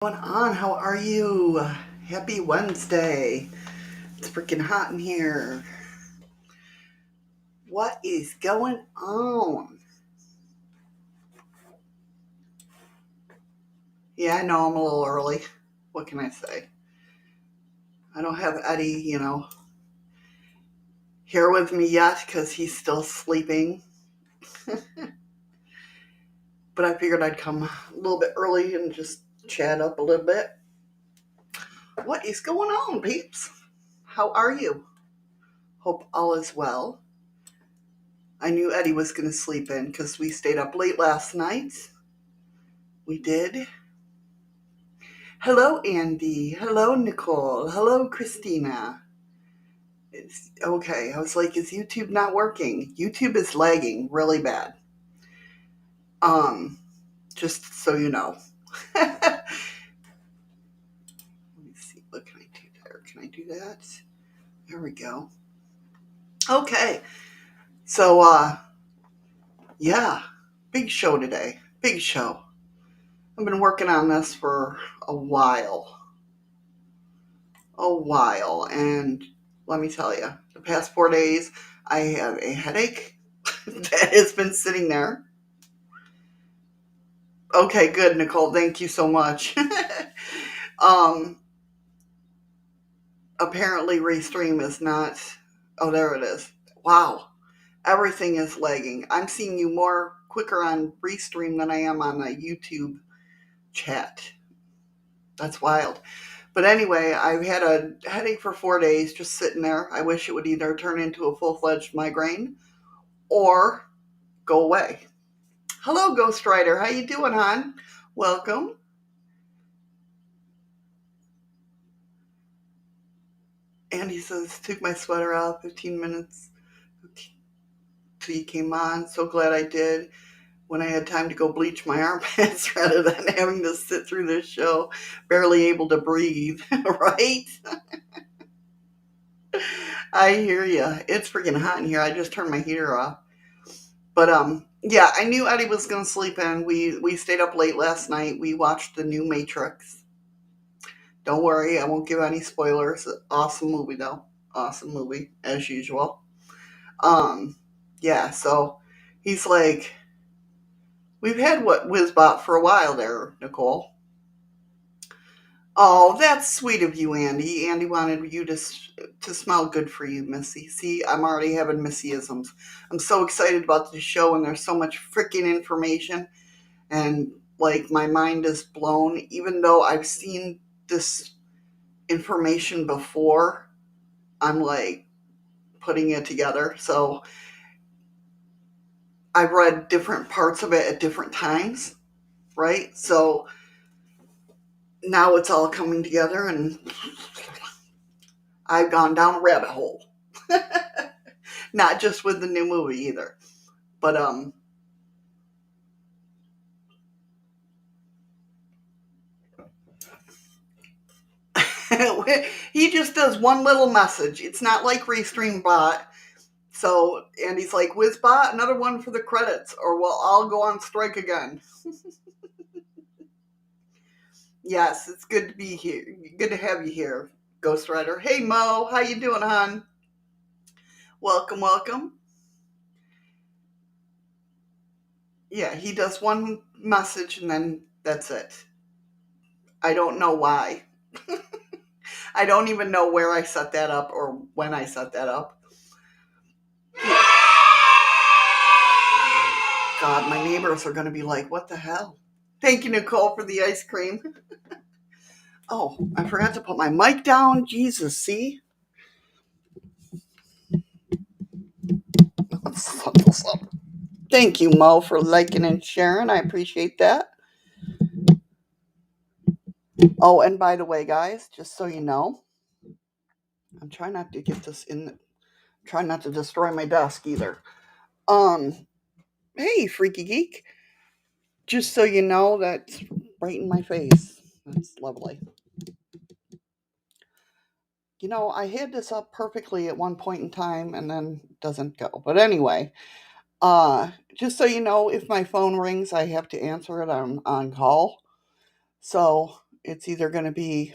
Going on? How are you? Happy Wednesday. It's freaking hot in here. What is going on? Yeah, I know I'm a little early. What can I say? I don't have Eddie, here with me yet because he's still sleeping. But I figured I'd come a little bit early and just chat up a little bit. What is going on, peeps? How are you? Hope all is well. I knew Eddie was going to sleep in because we stayed up late last night. We did. Hello, Andy. Hello, Nicole. Hello, Christina. It's okay. I was like, is YouTube not working? YouTube is lagging really bad. Um, just so you know. Let me see. What can I do there? Can I do that? There we go. Okay. So, yeah, big show today. Big show. I've been working on this for a while. And let me tell you, the past 4 days, I have a headache that has been sitting there. Okay, good, Nicole. Thank you so much. um, Apparently, Restream is not. Oh, there it is. Wow, everything is lagging. I'm seeing you more quicker on Restream than I am on the YouTube chat. That's wild. But anyway, I've had a headache for 4 days just sitting there. I wish it would either turn into a full-fledged migraine or go away. Hello, Ghost Rider. How you doing, hon? Welcome. Andy says, took my sweater out 15 minutes till you came on. So glad I did. When I had time to go bleach my armpits rather than having to sit through this show, barely able to breathe, right? I hear you. It's freaking hot in here. I just turned my heater off. But yeah, I knew Eddie was going to sleep in. We stayed up late last night. We watched the new Matrix. Don't worry, I won't give any spoilers. Awesome movie though. Awesome movie as usual. Um yeah, so he's like, we've had what Wizbot for a while there, Nicole. Oh, that's sweet of you, Andy. Andy wanted you to smell good for you, Missy. See, I'm already having Missyisms. I'm so excited about the show, and there's so much freaking information, and like my mind is blown. Even though I've seen this information before, I'm like putting it together. So I've read different parts of it at different times, right? So now it's all coming together, and I've gone down a rabbit hole. Not just with the new movie either. But he just does one little message. It's not like Restream Bot. So, and he's like, Wizbot, another one for the credits, or we'll all go on strike again. Yes, it's good to be here. Good to have you here, Ghost Rider. Hey Mo, how you doing, hon? Welcome, welcome. Yeah, he does one message and then that's it. I don't know why. I don't even know where I set that up or when I set that up. God, my neighbors are going to be like, what the hell? Thank you, Nicole, for the ice cream. Oh, I forgot to put my mic down. Jesus, see? Thank you, Mo, for liking and sharing. I appreciate that. Oh, and by the way, guys, just so you know, I'm trying not to get this in. Trying not to destroy my desk either. Um, hey, freaky geek. Just so you know, that's right in my face. That's lovely. I had this up perfectly at one point in time and then it doesn't go. But anyway, just so you know, if my phone rings, I have to answer it. I'm on call. So It's either going to be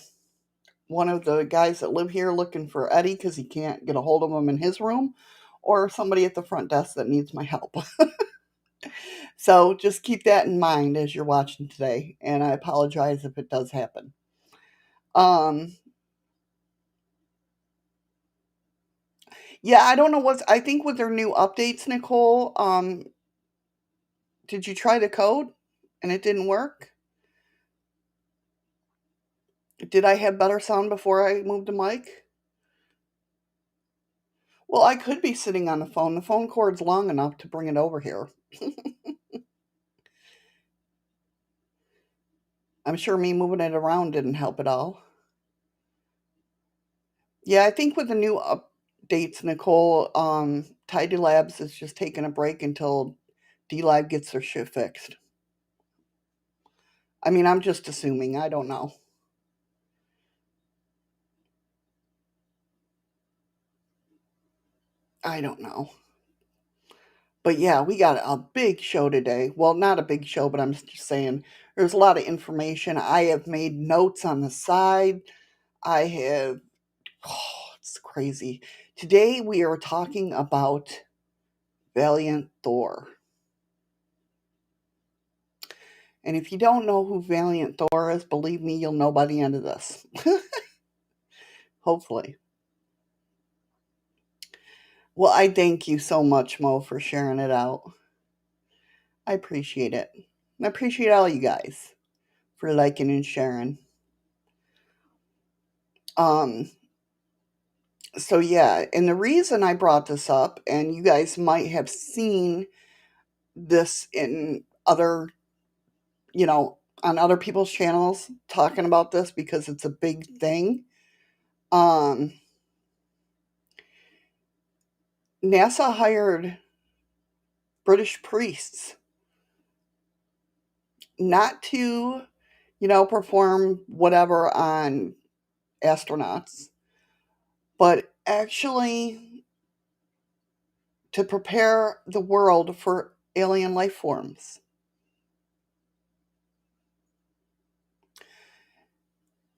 one of the guys that live here looking for Eddie because he can't get a hold of him in his room, or somebody at the front desk that needs my help. So just keep that in mind as you're watching today, and I apologize if it does happen. Um, yeah, I don't know I think with their new updates, Nicole, did you try the code and it didn't work? Did I have better sound before I moved the mic? Well, I could be sitting on the phone. The phone cord's long enough to bring it over here. I'm sure me moving it around didn't help at all. Yeah, I think with the new updates, Nicole, Tidy Labs is just taking a break until D-Live gets their shit fixed. I mean, I'm just assuming. I don't know. I don't know. But yeah, we got a big show today. Well, not a big show, but I'm just saying there's a lot of information. I have made notes on the side. I have, it's crazy. Today we are talking about Valiant Thor. And if you don't know who Valiant Thor is, believe me, you'll know by the end of this. Hopefully. Well, I thank you so much, Mo, for sharing it out. I appreciate it. And I appreciate all you guys for liking and sharing. Um, so yeah, and the reason I brought this up, and you guys might have seen this in other, on other people's channels talking about this because it's a big thing. Um, NASA hired British priests not to, perform whatever on astronauts, but actually to prepare the world for alien life forms.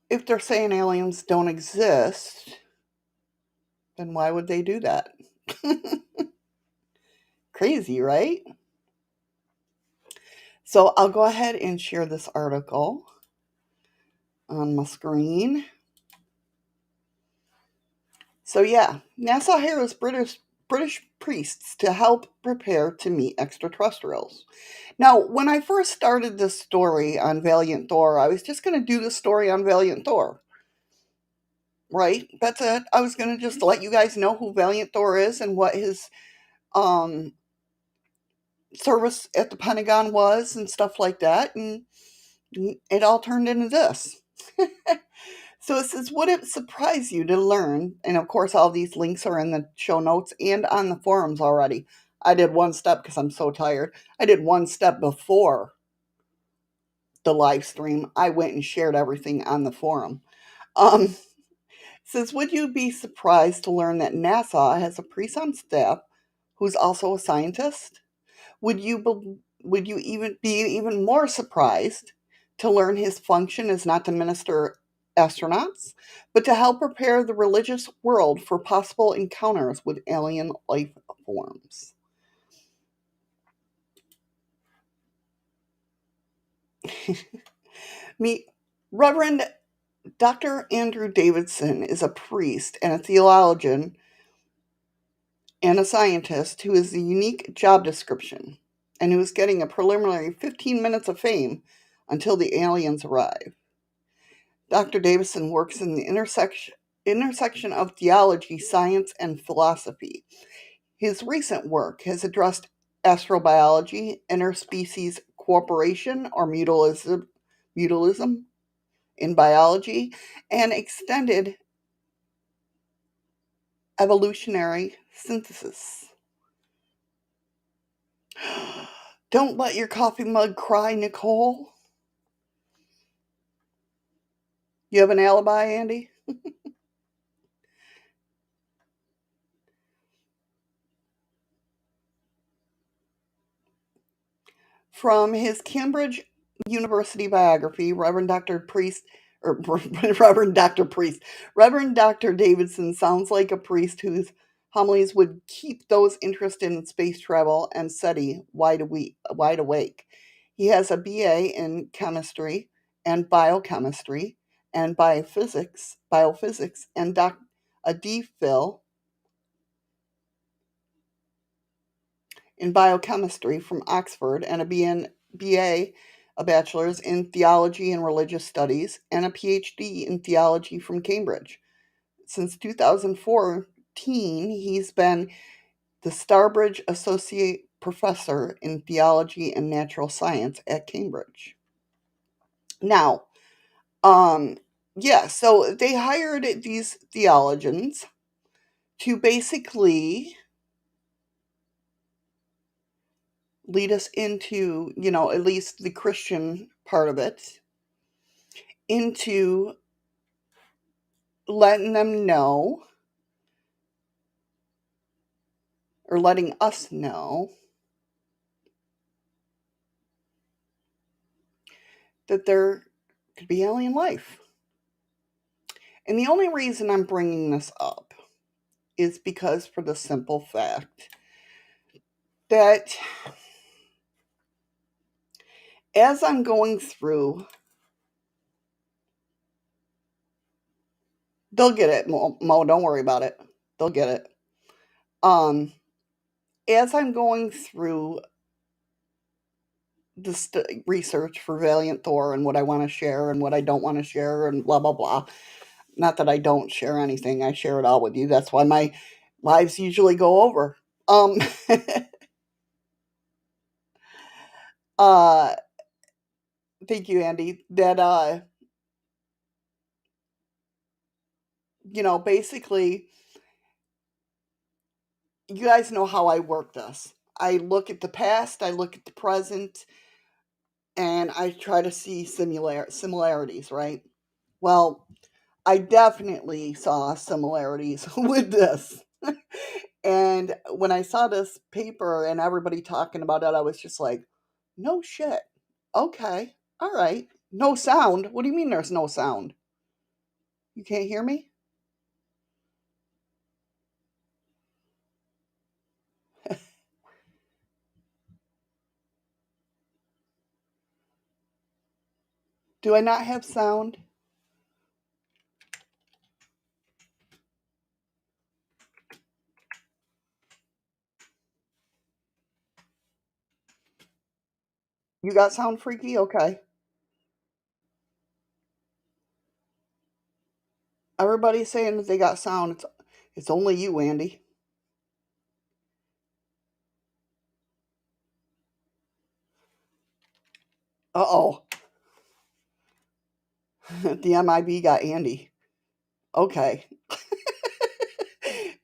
If they're saying aliens don't exist, then why would they do that? Crazy, right? So I'll go ahead and share this article on my screen. So yeah, NASA hires British priests to help prepare to meet extraterrestrials. Now, when I first started this story on Valiant Thor, I was just going to do the story on Valiant Thor. Right? That's it. I was going to just let you guys know who Valiant Thor is and what his um, service at the Pentagon was and stuff like that. And it all turned into this. So it says, would it surprise you to learn? And of course, all these links are in the show notes and on the forums already. I did one step because I'm so tired. I did one step before the live stream. I went and shared everything on the forum. Um, says, would you be surprised to learn that NASA has a priest on staff who's also a scientist? Would you even be even more surprised to learn his function is not to minister astronauts, but to help prepare the religious world for possible encounters with alien life forms? Meet Reverend Dr. Andrew Davidson is a priest and a theologian and a scientist who is the unique job description and who is getting a preliminary 15 minutes of fame until the aliens arrive. Dr. Davison works in the intersection of theology, science, and philosophy. His recent work has addressed astrobiology, interspecies cooperation or mutualism in biology, and extended evolutionary synthesis. Don't let your coffee mug cry, Nicole. You have an alibi, Andy? From his Cambridge University biography, Reverend Dr. Priest or Reverend Dr. Priest. Reverend Dr. Davidson sounds like a priest whose homilies would keep those interested in space travel and SETI wide awake. He has a BA in chemistry and biochemistry and biophysics, and a DPhil in biochemistry from Oxford, and BA, a bachelor's in theology and religious studies, and a PhD in theology from Cambridge. Since 2014, he's been the Starbridge Associate Professor in Theology and Natural Science at Cambridge. Now, um, yeah, so they hired these theologians to basically lead us into, at least the Christian part of it, into letting them know, or letting us know, that there could be alien life. And the only reason I'm bringing this up is because, for the simple fact that as I'm going through, they'll get it, Mo, don't worry about it. They'll get it. As I'm going through the research for Valiant Thor and what I want to share and what I don't want to share and blah, blah, blah. Not that I don't share anything. I share it all with you. That's why my lives usually go over. Uh, Thank you, Andy. That, basically, you guys know how I work this. I look at the past, I look at the present, and I try to see similarities, right? Well, I definitely saw similarities with this. And when I saw this paper and everybody talking about it, I was just like, no shit. Okay. All right. No sound. What do you mean there's no sound? You can't hear me? Do I not have sound? You got sound, Freaky? Okay. Everybody's saying that they got sound. It's only you, Andy. Uh-oh. The MIB got Andy. Okay.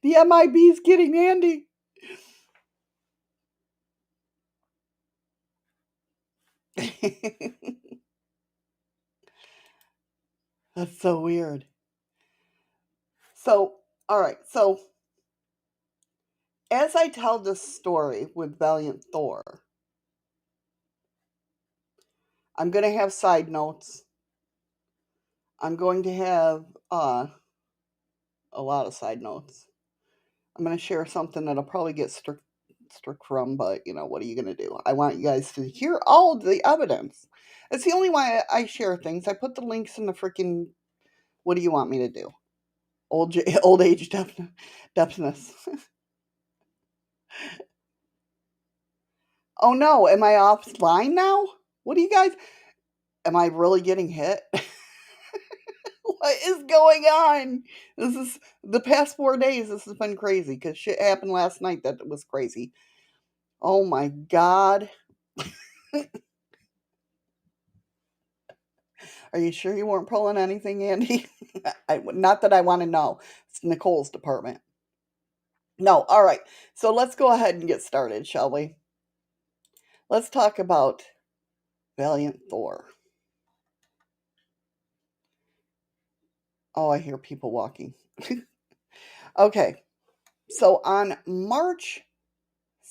The MIB's getting Andy. That's so weird. So, all right. So, as I tell this story with Valiant Thor, I'm going to have side notes. I'm going to have a lot of side notes. I'm going to share something that'll probably get struck from, but what are you going to do? I want you guys to hear all the evidence. It's the only way I share things. I put the links in the freaking. What do you want me to do? Old age deafness. Oh no, am I offline now? What do you guys? Am I really getting hit? What is going on? This is the past 4 days. This has been crazy because shit happened last night that was crazy. Oh my god. Are you sure you weren't pulling anything, Andy? Not that I want to know. It's Nicole's department. No, all right. So let's go ahead and get started, shall we? Let's talk about Valiant Thor. Oh, I hear people walking. Okay. So on March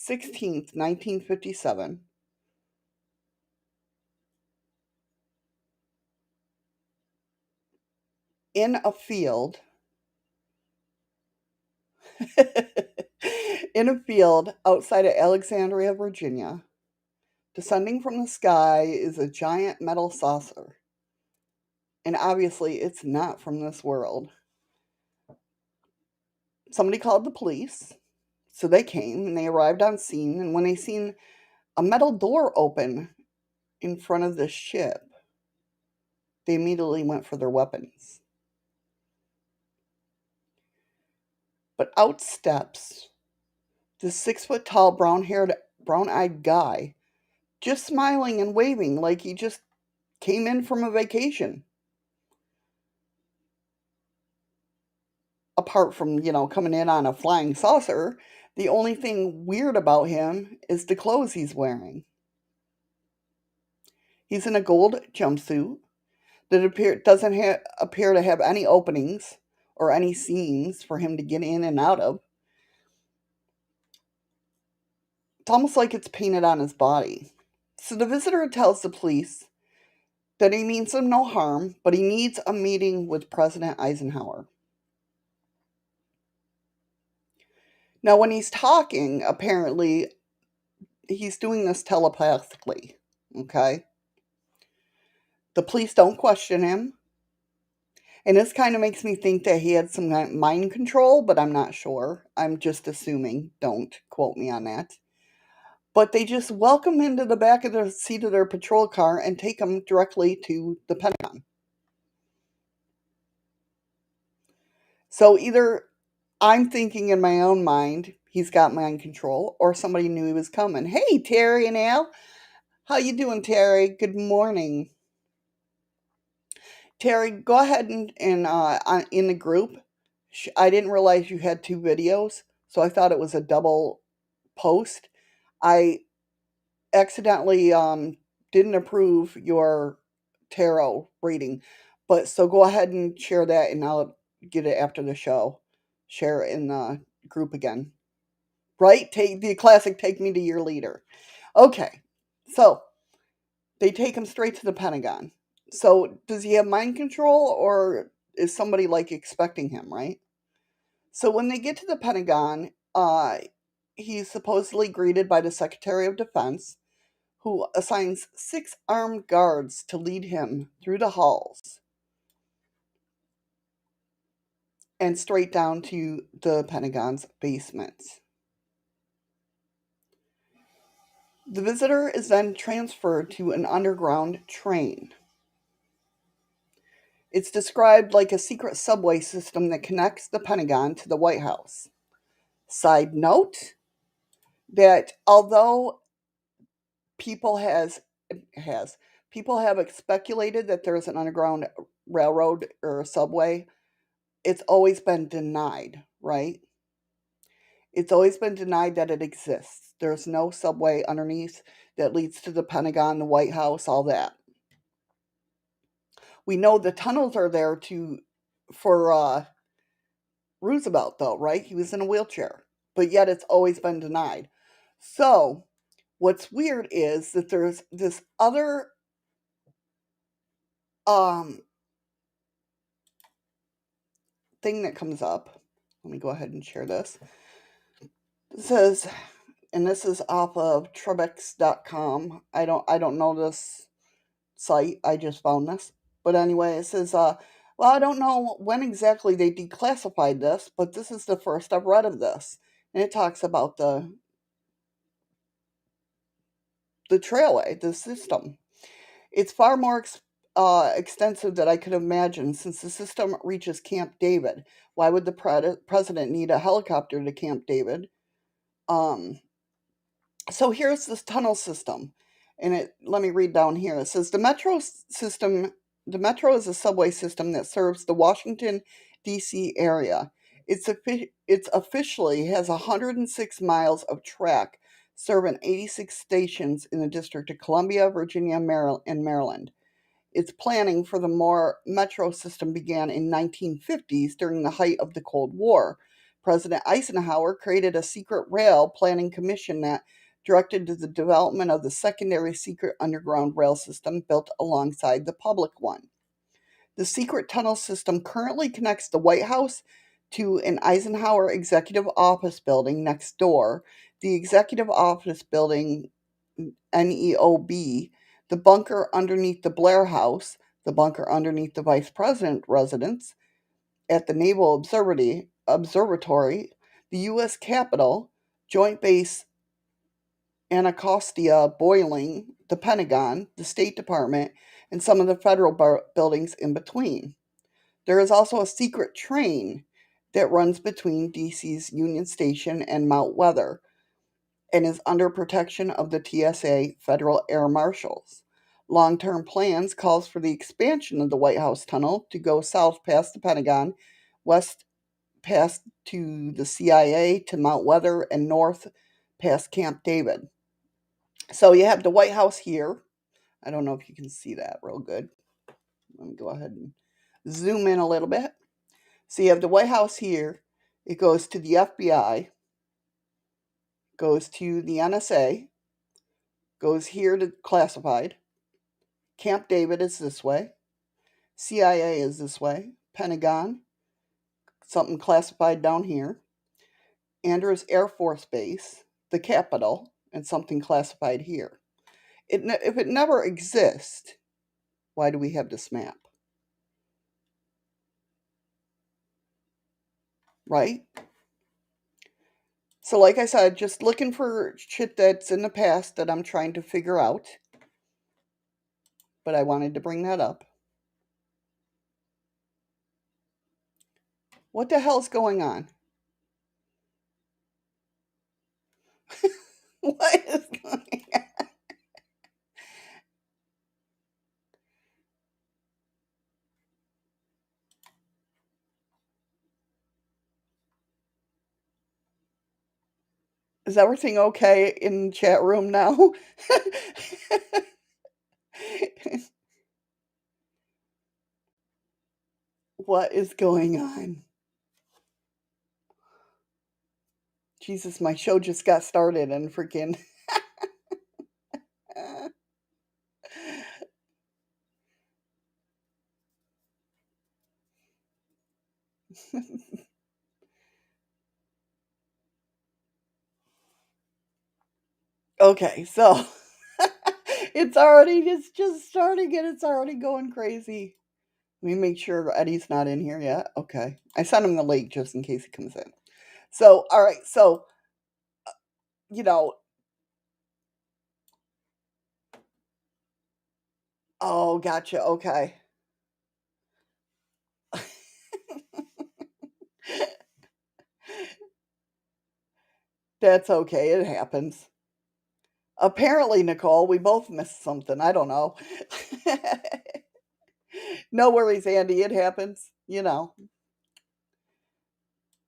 16th, 1957, in a field, in a field outside of Alexandria, Virginia, descending from the sky is a giant metal saucer. And obviously, it's not from this world. Somebody called the police, so they came and they arrived on scene. And when they seen a metal door open in front of the ship, they immediately went for their weapons. But out steps this 6 foot tall, brown eyed guy, just smiling and waving like he just came in from a vacation. Apart from, coming in on a flying saucer, the only thing weird about him is the clothes he's wearing. He's in a gold jumpsuit that doesn't appear to have any openings or any seams for him to get in and out of. It's almost like it's painted on his body. So the visitor tells the police that he means them no harm, but he needs a meeting with President Eisenhower. Now, when he's talking, apparently, he's doing this telepathically, okay? The police don't question him. And this kind of makes me think that he had some kind of mind control, but I'm not sure. I'm just assuming. Don't quote me on that. But they just welcome him to the back of the seat of their patrol car and take him directly to the Pentagon. So either I'm thinking in my own mind, he's got mind control, or somebody knew he was coming. Hey, Terry and Al. How you doing, Terry? Good morning. Terry, go ahead and in the group. I didn't realize you had two videos, so I thought it was a double post. I accidentally didn't approve your tarot reading, but so go ahead and share that, and I'll get it after the show. Share it in the group again. Right? Take the classic "Take Me to Your Leader." Okay, so they take him straight to the Pentagon. So does he have mind control, or is somebody like expecting him? Right. So when they get to the Pentagon, he's supposedly greeted by the Secretary of Defense, who assigns 6 armed guards to lead him through the halls and straight down to the Pentagon's basement. The visitor is then transferred to an underground train. It's described like a secret subway system that connects the Pentagon to the White House. Side note that although people has people have speculated that there's an underground railroad or subway, it's always been denied, right? It's always been denied that it exists. There's no subway underneath that leads to the Pentagon, the White House, all that. We know the tunnels are there for Roosevelt, though, right? He was in a wheelchair, but yet it's always been denied. So, what's weird is that there's this other um, thing that comes up. Let me go ahead and share this. It says, and this is off of Trebex.com. I don't know this site. I just found this. But anyway, it says, well, I don't know when exactly they declassified this, but this is the first I've read of this. And it talks about the trailway, the system. It's far more extensive than I could imagine since the system reaches Camp David. Why would the president need a helicopter to Camp David? Um, so here's this tunnel system, and let me read down here. It says the metro is a subway system that serves the Washington D.C. area. It's officially has 106 miles of track serving 86 stations in the District of Columbia, Virginia, and Maryland. Its planning for the more metro system began in 1950s during the height of the Cold War. President Eisenhower created a secret rail planning commission that directed the development of the secondary secret underground rail system built alongside the public one. The secret tunnel system currently connects the White House to an Eisenhower Executive Office building next door, the Executive Office Building NEOB, the bunker underneath the Blair House, the bunker underneath the Vice President residence, at the Naval Observatory, the U.S. Capitol, Joint Base Anacostia Boiling, the Pentagon, the State Department, and some of the federal buildings in between. There is also a secret train that runs between DC's Union Station and Mount Weather and is under protection of the TSA Federal Air Marshals. Long-term plans calls for the expansion of the White House tunnel to go south past the Pentagon, west past to the CIA to Mount Weather, and north past Camp David. So you have the White House here. I don't know if you can see that real good. Let me go ahead and zoom in a little bit. So you have the White House here. It goes to the FBI, goes to the NSA, goes here to classified. Camp David is this way. CIA is this way. Pentagon, something classified down here. Andrews Air Force Base, the Capitol, and something classified here. If it never exists, why do we have this map? Right? So, like I said, just looking for shit that's in the past that I'm trying to figure out. But I wanted to bring that up. What the hell's going on? What is going on? Is everything okay in the chat room now? What is going on? Jesus, my show just got started and freaking. Okay, so it's just starting and it's already going crazy. Let me make sure Eddie's not in here yet. Okay. I sent him the link just in case he comes in. So, all right. So, you know, oh, gotcha. Okay. That's okay. It happens. Apparently, Nicole, we both missed something. I don't know. No worries, Andy. It happens.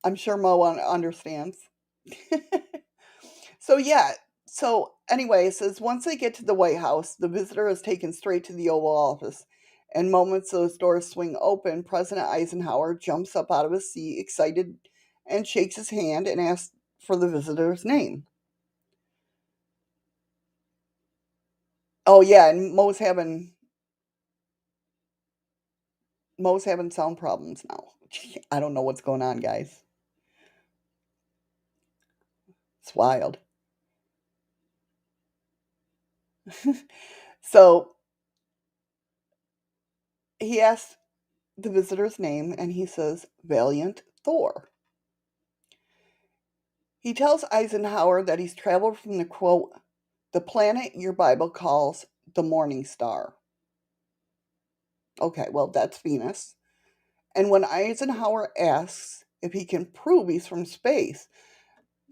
I'm sure Mo understands. So, yeah. So, anyway, it says once they get to the White House, the visitor is taken straight to the Oval Office. And moments those doors swing open, President Eisenhower jumps up out of his seat, excited, and shakes his hand and asks for the visitor's name. Oh yeah, and Mo's having sound problems now. I don't know what's going on, guys. It's wild. So he asks the visitor's name and he says Valiant Thor. He tells Eisenhower that he's traveled from the quote, the planet your Bible calls the morning star. Okay, well, that's Venus. And when Eisenhower asks if he can prove he's from space,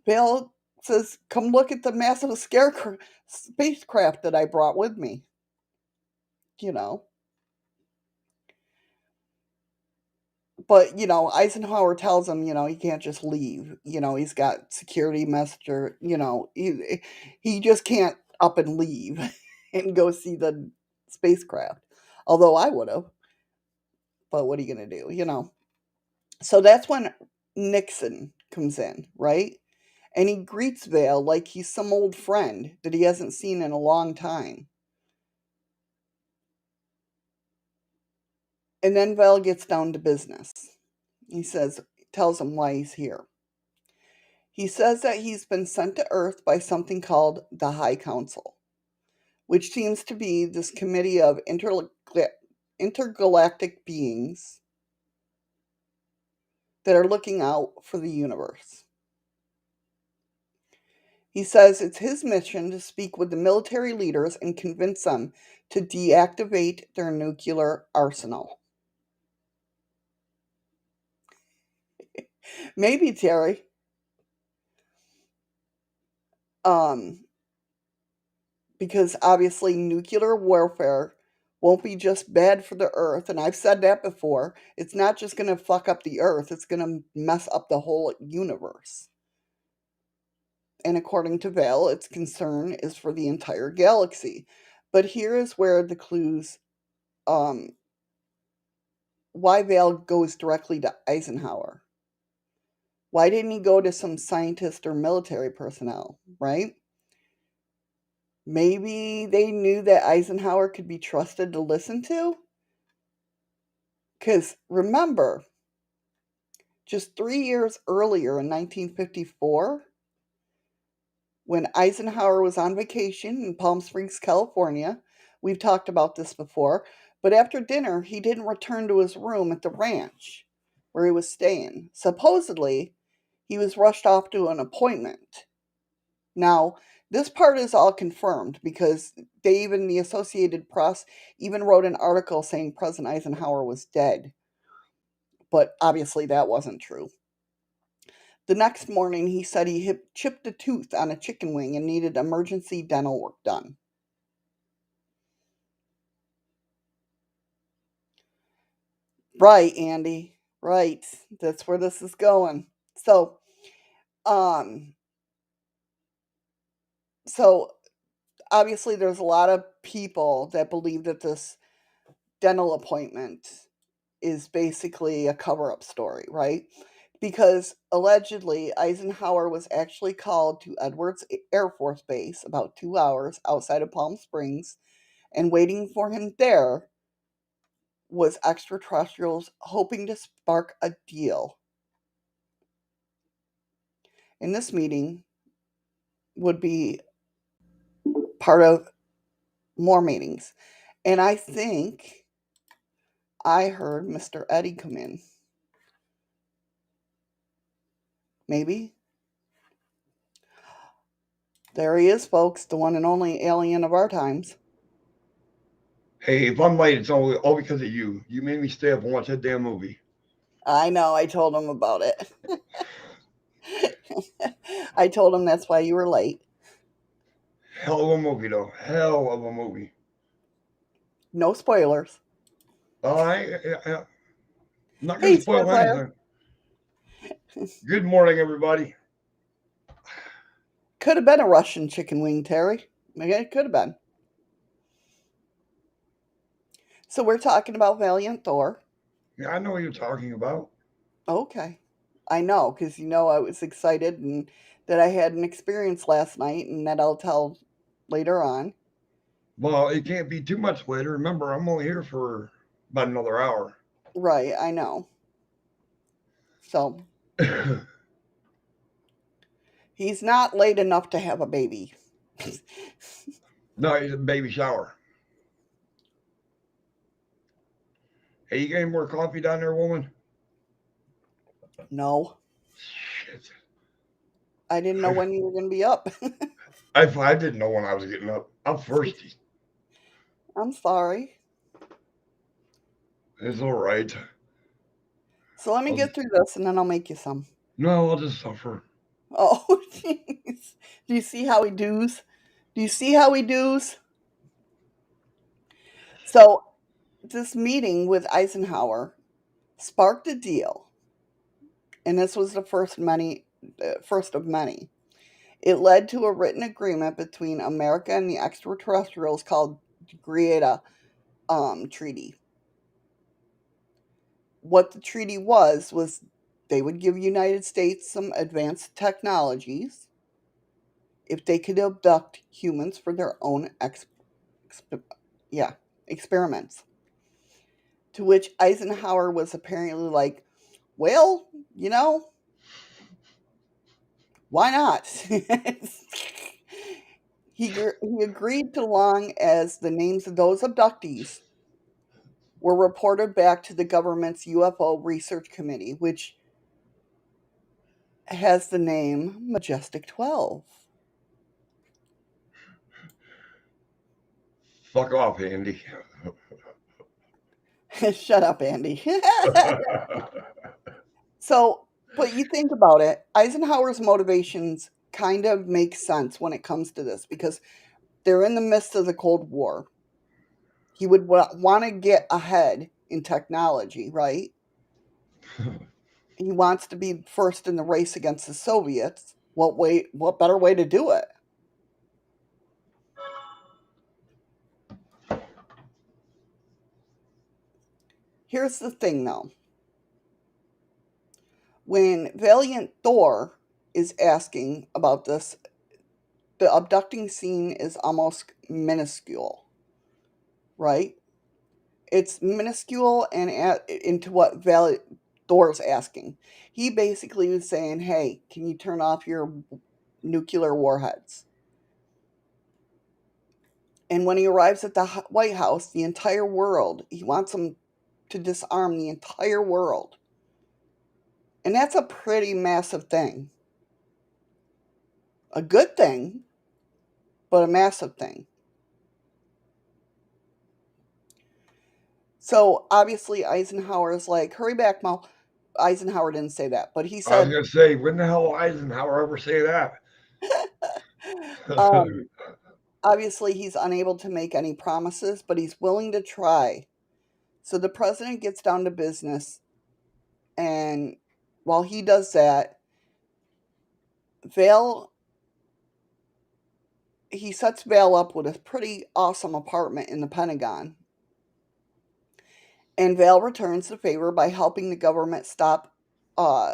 Bill says, come look at the massive spacecraft that I brought with me. You know. But, Eisenhower tells him, he can't just leave. He's got security messenger, he just can't up and leave and go see the spacecraft. Although I would have. But what are you going to do, So that's when Nixon comes in, right? And he greets Vale like he's some old friend that he hasn't seen in a long time. And then Val gets down to business. He tells him why he's here. He says that he's been sent to Earth by something called the High Council, which seems to be this committee of intergalactic beings that are looking out for the universe. He says it's his mission to speak with the military leaders and convince them to deactivate their nuclear arsenal. Maybe, Terry. Um, because obviously nuclear warfare won't be just bad for the earth, and I've said that before. It's not just going to fuck up the earth, it's going to mess up the whole universe. And according to Vale, its concern is for the entire galaxy. But here is where the clues, um, why Vale goes directly to Eisenhower. Why didn't he go to some scientist or military personnel, right? Maybe they knew that Eisenhower could be trusted to listen to? Because remember, just 3 years earlier in 1954, when Eisenhower was on vacation in Palm Springs, California, we've talked about this before, but after dinner, he didn't return to his room at the ranch where he was staying. Supposedly, he was rushed off to an appointment. Now, this part is all confirmed because the Associated Press even wrote an article saying President Eisenhower was dead. But obviously that wasn't true. The next morning, he said he chipped a tooth on a chicken wing and needed emergency dental work done. Right, Andy. Right. That's where this is going. So, um, so obviously there's a lot of people that believe that this dental appointment is basically a cover-up story, right? Because allegedly Eisenhower was actually called to Edwards Air Force Base about 2 hours outside of Palm Springs, and waiting for him there was extraterrestrials hoping to spark a deal. And this meeting would be part of more meetings. And I think I heard Mr. Eddie come in. Maybe. There he is, folks, the one and only alien of our times. Hey, if I'm late, it's all because of you. You made me stay up and watch that damn movie. I know, I told him about it. I told him that's why you were late. Hell of a movie, though. Hell of a movie. No spoilers. I'm not going Hey, to spoil Spitfire. anything. Good morning, everybody. Could have been a Russian chicken wing, Terry. Okay, it could have been. So we're talking about Valiant Thor. Yeah, I know what you're talking about. Okay. I know, because I was excited and that I had an experience last night and that I'll tell later on. Well, it can't be too much later. Remember, I'm only here for about another hour. Right, I know. So he's not late enough to have a baby. No, it's a baby shower. Hey, you got any more coffee down there, woman? No. Shit. I didn't know when you were going to be up. I didn't know when I was getting up. I'm thirsty. I'm sorry. It's all right. So let me I'll get just, through this and then I'll make you some. no, I'll just suffer. Oh, jeez. Do you see how he does? Do you see how he does? So this meeting with Eisenhower sparked a deal, and this was the first of many. It led to a written agreement between America and the extraterrestrials called the Greada Treaty. What the treaty was they would give United States some advanced technologies if they could abduct humans for their own exp- yeah experiments. To which Eisenhower was apparently like, well, you know, why not? He agreed to long as the names of those abductees were reported back to the government's UFO Research Committee, which has the name Majestic 12. Fuck off, Andy. Shut up, Andy. So, but you think about it, Eisenhower's motivations kind of make sense when it comes to this because they're in the midst of the Cold War. He would want to get ahead in technology, right? He wants to be first in the race against the Soviets. What better way to do it? Here's the thing though. When Valiant Thor is asking about this, the abducting scene is almost minuscule, right? It's minuscule and into what Valiant Thor's asking. He basically was saying, "Hey, can you turn off your nuclear warheads?" And when he arrives at the White House, the entire world, he wants them to disarm the entire world. And that's a pretty massive thing. A good thing, but a massive thing. So obviously Eisenhower is like, hurry back, Mo. Eisenhower didn't say that, but he I was said, gonna say, when the hell Eisenhower ever say that? um, obviously he's unable to make any promises, but he's willing to try. So the president gets down to business, and while he does that, Vale he sets Vale up with a pretty awesome apartment in the Pentagon. And Vale returns the favor by helping the government uh,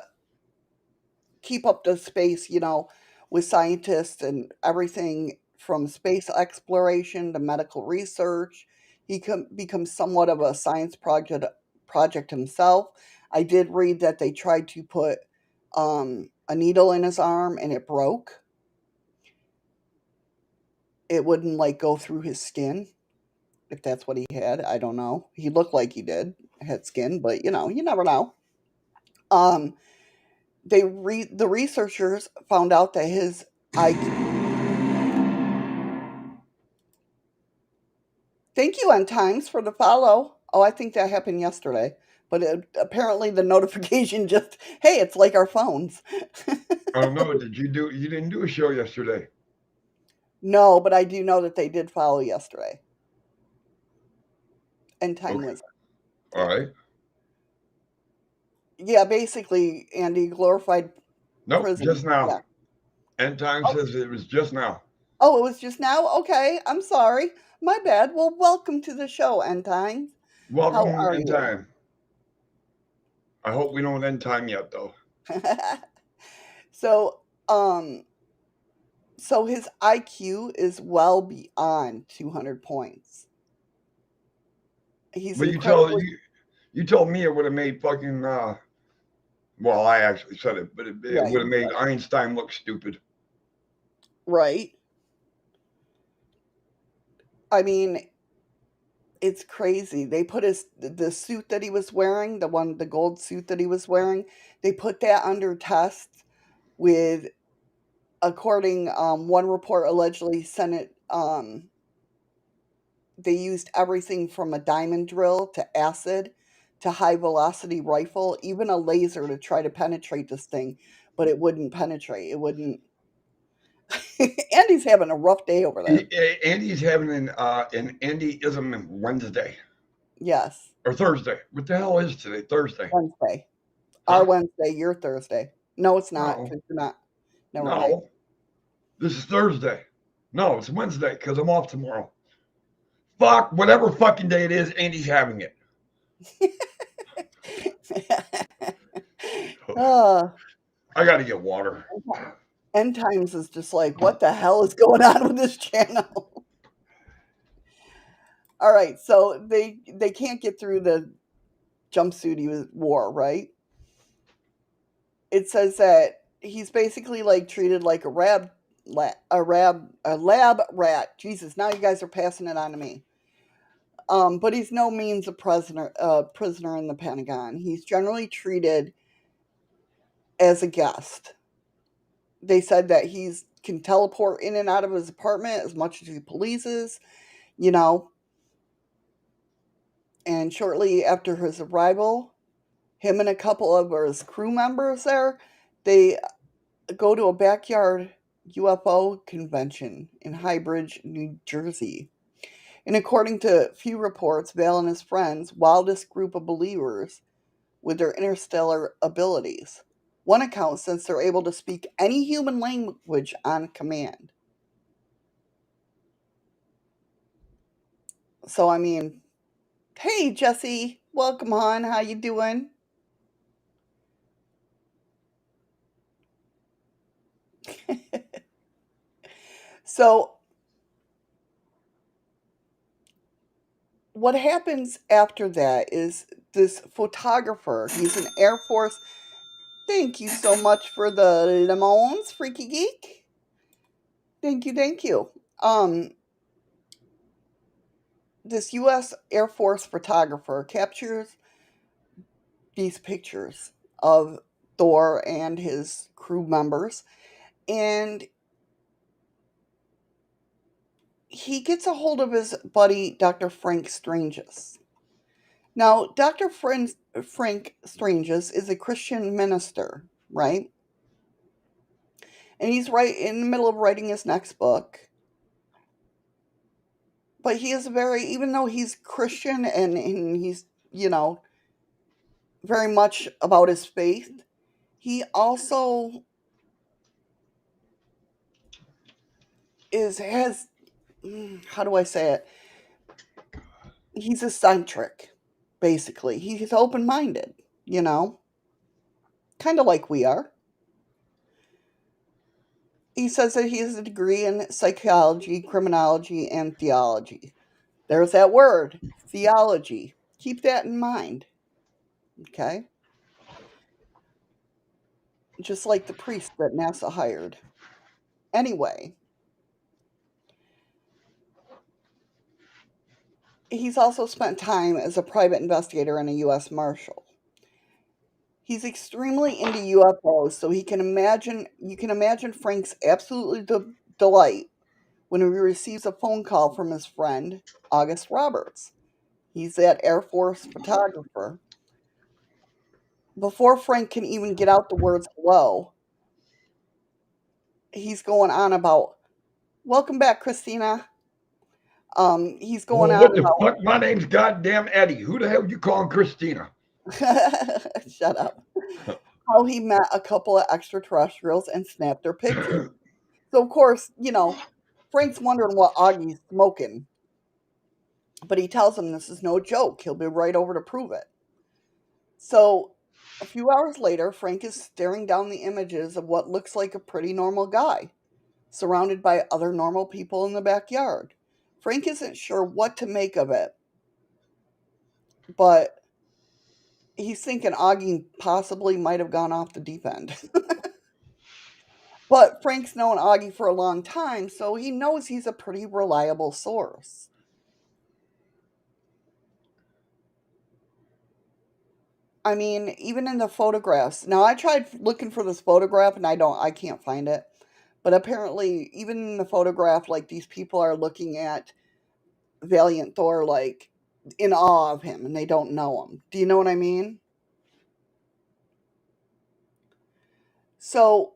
keep up the space, with scientists and everything from space exploration to medical research. He becomes somewhat of a science project himself. I did read that they tried to put a needle in his arm and it broke. It wouldn't like go through his skin if that's what he had. I don't know. He looked like he had skin, but you never know. Um, the researchers found out that his IQ. Thank you, End Times, for the follow. Oh, I think that happened yesterday, but apparently the notification just hey, it's like our phones. I don't know. You didn't do a show yesterday? No, but I do know that they did follow yesterday. End Time Okay. was All yeah. right. Yeah, basically, Andy glorified Nope. prison. Just now. Yeah. End time Oh, says it was just now. oh, it was just now. Okay, I'm sorry. My bad. Well, welcome to the show, End Times. How Welcome are end you? time. I hope we don't end time yet, though. so, um, so his IQ is well beyond 200 points. He's But you tell incredibly you you told me it would have made fucking. Well, I actually said it, but it yeah, would have you made said Einstein look stupid. right. I mean, it's crazy. They put the suit that he was wearing, the gold suit that he was wearing, they put that under test with according one report allegedly sent it they used everything from a diamond drill to acid to high velocity rifle, even a laser to try to penetrate this thing, but it wouldn't penetrate. It wouldn't. Andy's having a rough day over there. Andy's having an Andyism Wednesday Yes, or Thursday. What the hell is today? Thursday, Wednesday. Our huh? Wednesday, your Thursday. No, it's not No, because you're not. Never mind. no. This is Thursday. No, it's Wednesday because I'm off tomorrow. Fuck, whatever fucking day it is, Andy's having it. uh, I got to get water. End Times is just like, what the hell is going on with this channel? All right, so they can't get through jumpsuit he wore, right? It says that he's basically like treated like a lab rat. Jesus, now you guys are passing it on to me. But he's no means a prisoner in the Pentagon. He's generally treated as a guest. They said that he's can teleport in and out of his apartment as much as he pleases, you know. And shortly after his arrival, him and a couple of his crew members there, they go to a backyard UFO convention in Highbridge, New Jersey. And according to few reports, Val and his friends, wildest group of believers with their interstellar abilities. One account says they're able to speak any human language on command. So I mean, hey Jesse, welcome on. How you doing? So what happens after that is this photographer, he's an Air Force. Thank you so much for the lemons, Freaky Geek. Thank you, thank you. Um, this U.S. Air Force photographer captures these pictures of Thor and his crew members, and he gets a hold of his buddy, Dr. Frank Stranges. Now, Frank Stranges is a Christian minister, right? And he's right in the middle of writing his next book. But he is very, even though he's Christian and he's, you know, very much about his faith, he also has, how do I say it? He's eccentric, basically. He's open minded, you know, kind of like we are. He says that he has a degree in psychology, criminology, and theology. There's that word, theology. Keep that in mind, okay? Just like the priest that NASA hired. Anyway, he's also spent time as a private investigator and a U.S. Marshal. He's extremely into UFOs, so you can imagine Frank's absolutely delight when he receives a phone call from his friend, August Roberts. He's that Air Force photographer. Before Frank can even get out the words hello, he's going on about, welcome back, Christina. He's going Well, on what the about, fuck? My name's goddamn Eddie. Who the hell you calling Christina? shut up, how he met a couple of extraterrestrials and snapped their pictures. So, of course, Frank's wondering what Augie's smoking, but he tells him this is no joke. He'll be right over to prove it. So, a few hours later, Frank is staring down the images of what looks like a pretty normal guy, surrounded by other normal people in the backyard. Frank isn't sure what to make of it, but he's thinking Augie possibly might have gone off the deep end. But Frank's known Augie for a long time, so he knows he's a pretty reliable source. I mean, even in the photographs. Now, I tried looking for this photograph and I can't find it. But apparently, even in the photograph, like these people are looking at Valiant Thor, like in awe of him, and they don't know him. Do you know what I mean? So,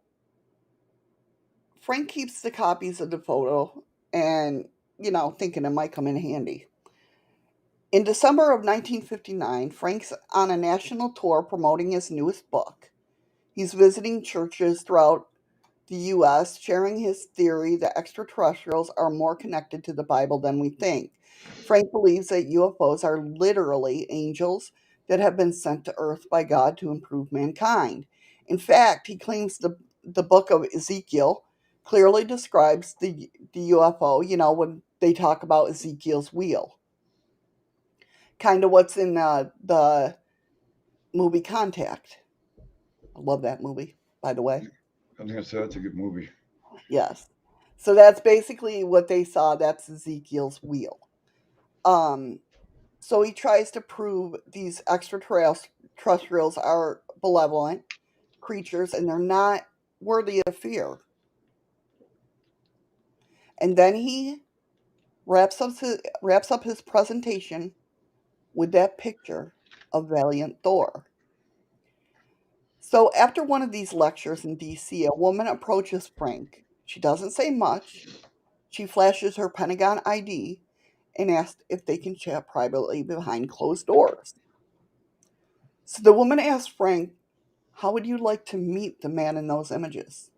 Frank keeps the copies of the photo and, thinking it might come in handy. In December of 1959, Frank's on a national tour promoting his newest book. He's visiting churches throughout the US, sharing his theory that extraterrestrials are more connected to the Bible than we think. Frank believes that UFOs are literally angels that have been sent to Earth by God to improve mankind. In fact, he claims the book of Ezekiel clearly describes the UFO, when they talk about Ezekiel's wheel. Kind of what's in the movie Contact. I love that movie, by the way. I think I said that's a good movie. Yes. So that's basically what they saw. That's Ezekiel's wheel. Um, so he tries to prove these extraterrestrials are benevolent creatures and they're not worthy of fear. And then he wraps up his presentation with that picture of Valiant Thor. So after one of these lectures in DC, a woman approaches Frank. She doesn't say much. She flashes her Pentagon ID and asks if they can chat privately behind closed doors. So the woman asks Frank, "How would you like to meet the man in those images?"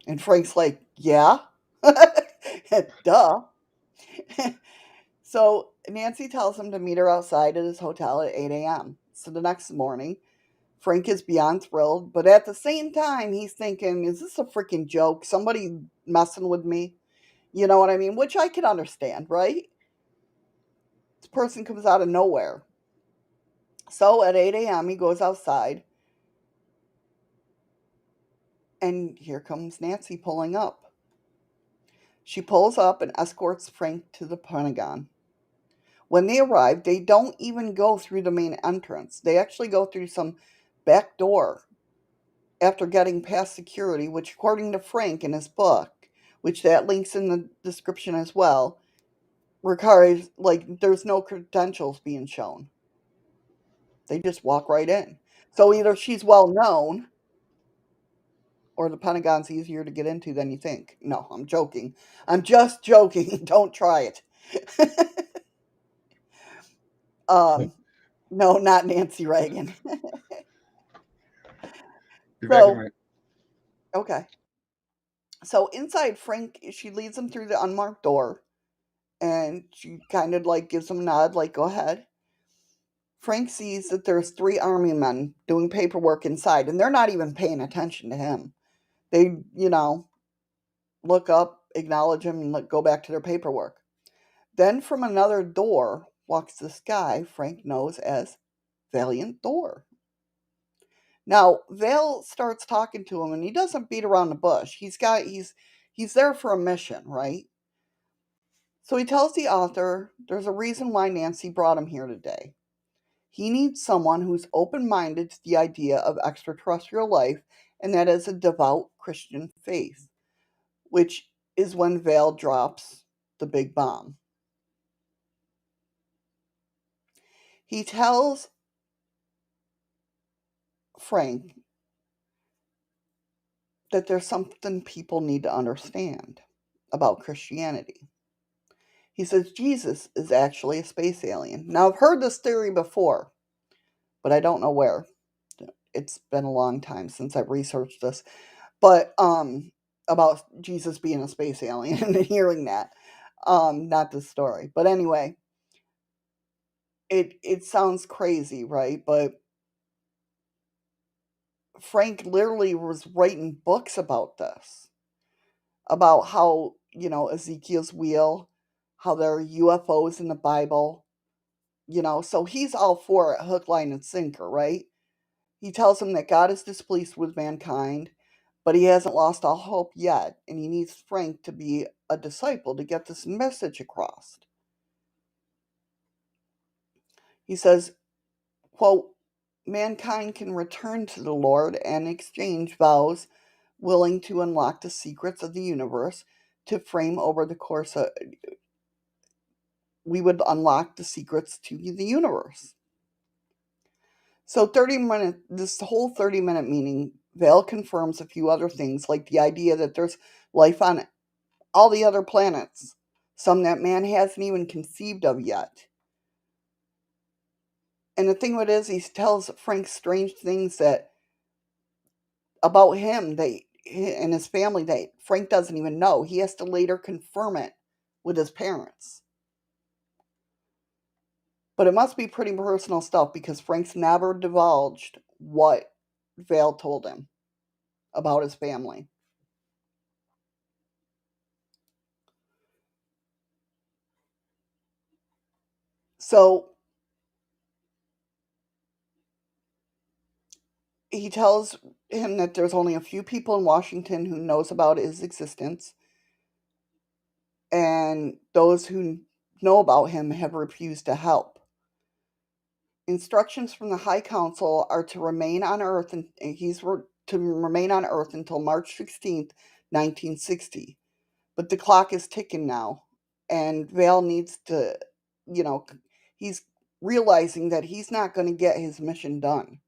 And Frank's like, "Yeah." Duh. So Nancy tells him to meet her outside at his hotel at 8 a.m. So the next morning, Frank is beyond thrilled, but at the same time, he's thinking, is this a freaking joke? Somebody messing with me? You know what I mean? Which I can understand, right? This person comes out of nowhere. So at 8 a.m., he goes outside, and here comes Nancy pulling up. She pulls up and escorts Frank to the Pentagon. When they arrive, they don't even go through the main entrance. They actually go through some back door after getting past security, which, according to Frank in his book, which that links in the description as well, requires, like, there's no credentials being shown. They just walk right in. So either she's well known or the Pentagon's easier to get into than you think. No, I'm joking. I'm just joking. Don't try it. um, no, not Nancy Reagan. Be back in a So, minute. okay. So inside, Frank, she leads him through the unmarked door and she kind of like gives him a nod, like, go ahead. Frank sees that there's three army men doing paperwork inside, and they're not even paying attention to him. They, look up, acknowledge him, and go back to their paperwork. Then from another door walks this guy Frank knows as Valiant Thor. Now, Vale starts talking to him, and he doesn't beat around the bush. He's there for a mission, right? So he tells the author there's a reason why Nancy brought him here today. He needs someone who's open minded to the idea of extraterrestrial life, and that is a devout Christian faith, which is when Vale drops the big bomb. He tells Frank that there's something people need to understand about Christianity. He says Jesus is actually a space alien. Now, I've heard this theory before, but I don't know where. It's been a long time since I've researched this. But about Jesus being a space alien and hearing that. Not the story. But anyway, it sounds crazy, right? But Frank literally was writing books about this. About how, Ezekiel's wheel, how there are UFOs in the Bible, so he's all for it, hook, line, and sinker, right? He tells him that God is displeased with mankind, but he hasn't lost all hope yet, and he needs Frank to be a disciple to get this message across. He says, quote, mankind can return to the Lord and exchange vows willing to unlock the secrets of the universe to frame over the course of we would unlock the secrets to the universe. So this whole 30-minute meeting, Vale confirms a few other things, like the idea that there's life on all the other planets, some that man hasn't even conceived of yet. And the thing with it is, he tells Frank strange things that about him and his family that Frank doesn't even know. He has to later confirm it with his parents. But it must be pretty personal stuff because Frank's never divulged what Vale told him about his family. So he tells him that there's only a few people in Washington who knows about his existence, and those who know about him have refused to help. Instructions from the High Council are to remain on Earth, and to remain on Earth until March 16th, 1960. But the clock is ticking now, and Vale needs to, you know, he's realizing that he's not going to get his mission done.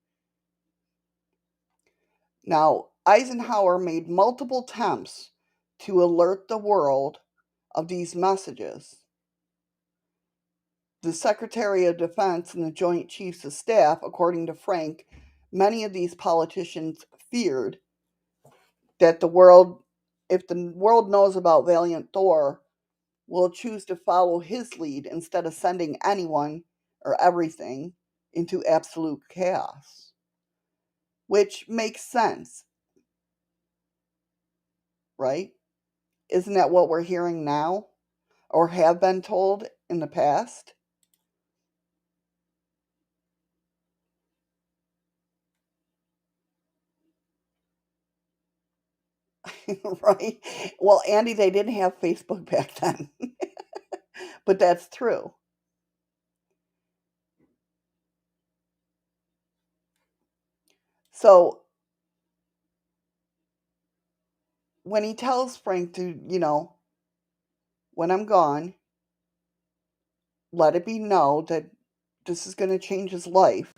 Now, Eisenhower made multiple attempts to alert the world of these messages. The Secretary of Defense and the Joint Chiefs of Staff, according to Frank, many of these politicians feared that if the world knows about Valiant Thor, will choose to follow his lead instead of sending anyone or everything into absolute chaos. Which makes sense, right? Isn't that what we're hearing now or have been told in the past? Right? Well, Andy, they didn't have Facebook back then, but that's true. So when he tells Frank to, when I'm gone, let it be known that this is going to change his life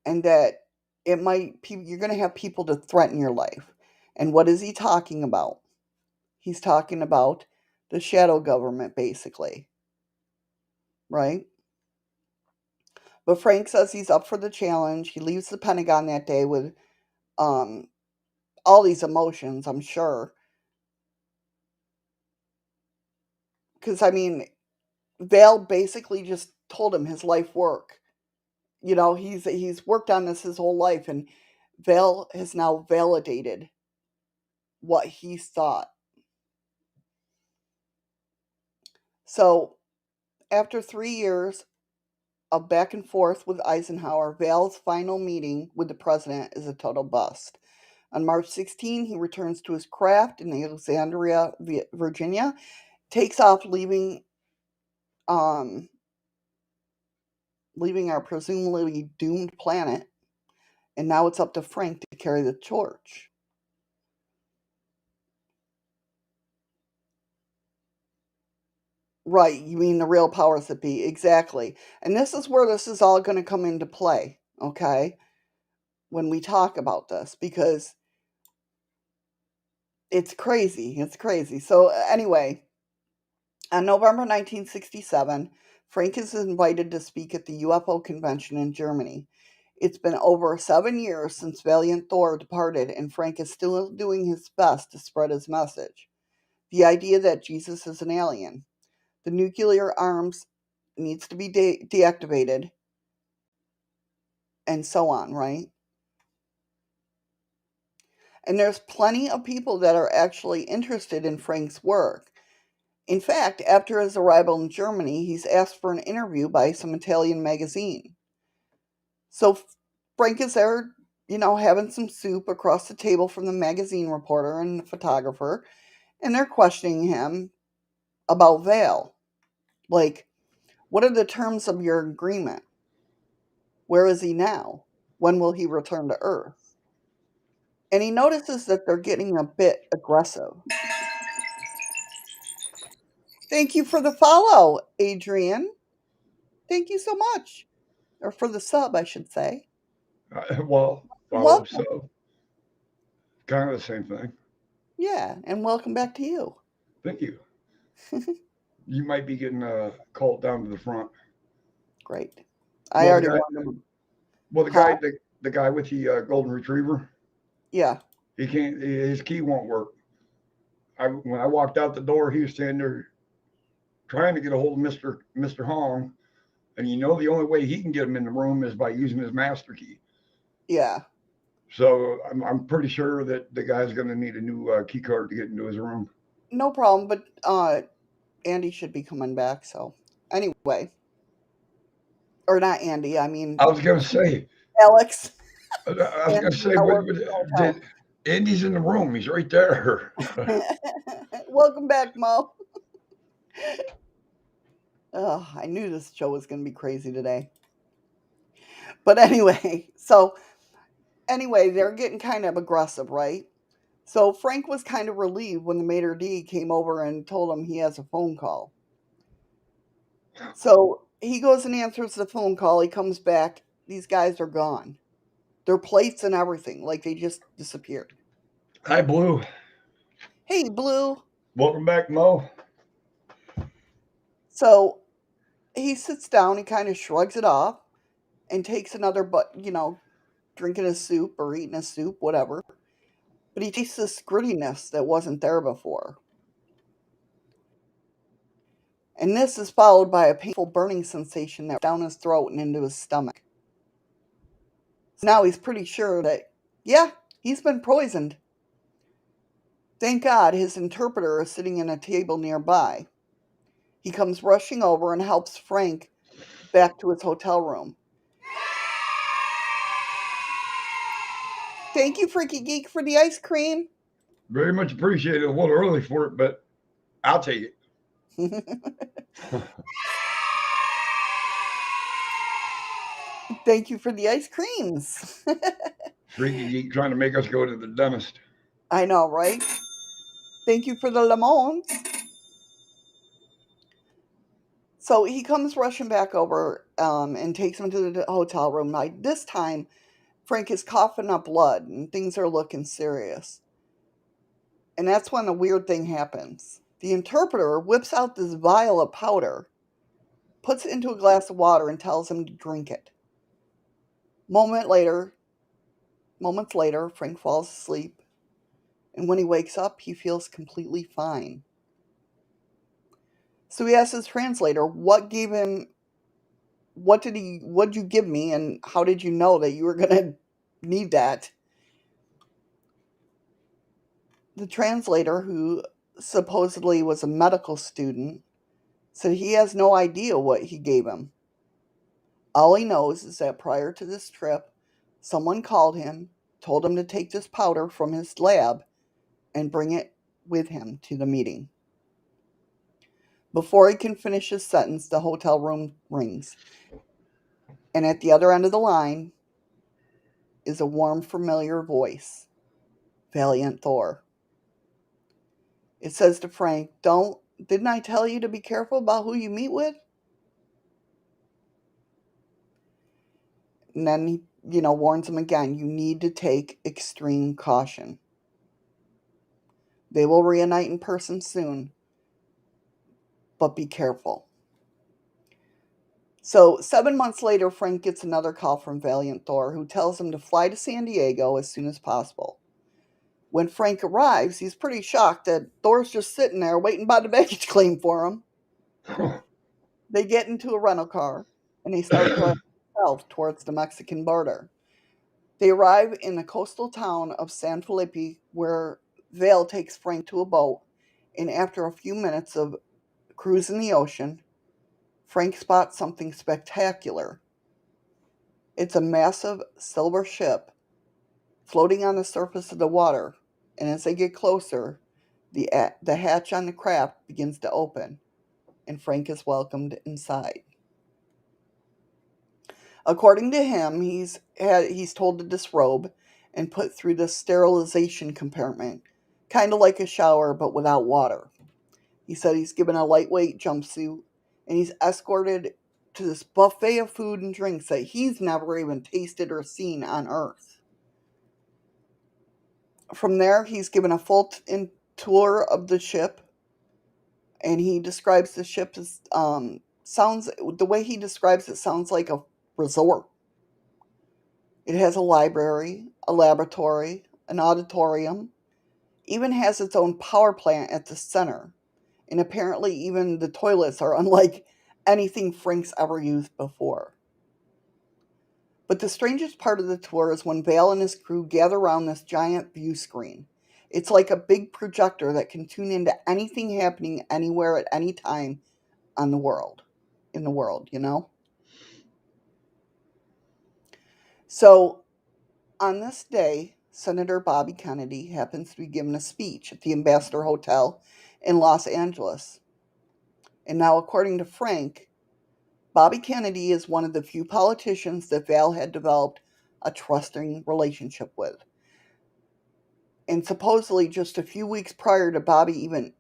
and that you're going to have people to threaten your life. And what is he talking about? He's talking about the shadow government, basically, right? But Frank says he's up for the challenge. He leaves the Pentagon that day with um, all these emotions, I'm sure. Because, I mean, Vale basically just told him his life work. He's worked on this his whole life, and Vale has now validated what he thought. So, after 3 years of back and forth with Eisenhower, Vale's final meeting with the president is a total bust. On March 16, he returns to his craft in Alexandria, Virginia, takes off, um, leaving our presumably doomed planet, and now it's up to Frank to carry the torch. Right, you mean the real powers that be, exactly. And this is where this is all going to come into play, okay? When we talk about this, because it's crazy. It's crazy. So, anyway, on November 1967, Frank is invited to speak at the UFO convention in Germany. It's been over 7 years since Valiant Thor departed, and Frank is still doing his best to spread his message. The idea that Jesus is an alien. The nuclear arms needs to be deactivated, and so on, right? And there's plenty of people that are actually interested in Frank's work. In fact, after his arrival in Germany, he's asked for an interview by some Italian magazine. So Frank is there, having some soup across the table from the magazine reporter and the photographer, and they're questioning him about Vale. Like, what are the terms of your agreement? Where is he now? When will he return to Earth? And he notices that they're getting a bit aggressive. Thank you for the follow, Adrian. Thank you so much. Or for the sub, I should say. Well, follow Welcome. so kind of the same thing. Yeah, and welcome back to you. Thank you. You might be getting called down to the front. Great. I Well, the already guy, warned him. well, Huh? the guy with the golden retriever, Yeah. he can't. His key won't work. When I walked out the door, he was standing there trying to get a hold of Mister Hong, and the only way he can get him in the room is by using his master key. Yeah. So I'm pretty sure that the guy's going to need a new key card to get into his room. No problem, but Andy should be coming back, so anyway. Or not Andy, I mean I was going to say, Alex. I was going to Andy say, now works at the hotel. Andy's in the room. He's right there. Welcome back, Mo. Oh, I knew this show was going to be crazy today. But anyway, they're getting kind of aggressive, right? So Frank was kind of relieved when the maitre d' came over and told him he has a phone call. So he goes and answers the phone call. He comes back. These guys are gone. Their plates and everything, like they just disappeared. Hi, Blue. Hey, Blue. Welcome back, Mo. So he sits down, he kind of shrugs it off and takes another, drinking his soup or eating his soup, whatever. But he tastes this grittiness that wasn't there before. And this is followed by a painful burning sensation that down his throat and into his stomach. So now he's pretty sure that, yeah, he's been poisoned. Thank God his interpreter is sitting at a table nearby. He comes rushing over and helps Frank back to his hotel room. Thank you, Freaky Geek, for the ice cream. Very much appreciated. A little early for it, but I'll take it. Thank you for the ice creams. Freaky Geek trying to make us go to the dentist. I know, right? Thank you for the lemons. So he comes rushing back over and takes him to the hotel room. Now, this time, Frank is coughing up blood and things are looking serious. And that's when a weird thing happens. The interpreter whips out this vial of powder, puts it into a glass of water, and tells him to drink it. Moments later, Frank falls asleep, and when he wakes up, he feels completely fine. So he asks his translator, what did you give me, and how did you know that you were gonna need that? The translator, who supposedly was a medical student, said he has no idea what he gave him. All he knows is that prior to this trip, someone called him, told him to take this powder from his lab and bring it with him to the meeting. Before he can finish his sentence, the hotel room rings. And at the other end of the line is a warm, familiar voice, Valiant Thor. It says to Frank, didn't I tell you to be careful about who you meet with? And then he, warns him again, you need to take extreme caution. They will reunite in person soon, but be careful. So 7 months later, Frank gets another call from Valiant Thor, who tells him to fly to San Diego as soon as possible. When Frank arrives, he's pretty shocked that Thor's just sitting there waiting by the baggage claim for him. They get into a rental car, and they start driving south towards the Mexican border. They arrive in the coastal town of San Felipe, where Vale takes Frank to a boat, and after a few minutes of cruising the ocean, Frank spots something spectacular. It's a massive silver ship floating on the surface of the water, and as they get closer, the hatch on the craft begins to open, and Frank is welcomed inside. According to him, he's told to disrobe and put through the sterilization compartment, kind of like a shower but without water. He said he's given a lightweight jumpsuit, and he's escorted to this buffet of food and drinks that he's never even tasted or seen on Earth. From there, he's given a full tour of the ship, and he describes the ship as the way he describes it sounds like a resort. It has a library, a laboratory, an auditorium, even has its own power plant at the center, and apparently even the toilets are unlike anything Frank's ever used before. But the strangest part of the tour is when Vale and his crew gather around this giant view screen. It's like a big projector that can tune into anything happening anywhere at any time on the world, in the world. So On this day, Senator Bobby Kennedy happens to be giving a speech at the Ambassador Hotel in Los Angeles. And now, according to Frank, Bobby Kennedy is one of the few politicians that Val had developed a trusting relationship with. And supposedly, just a few weeks prior to Bobby even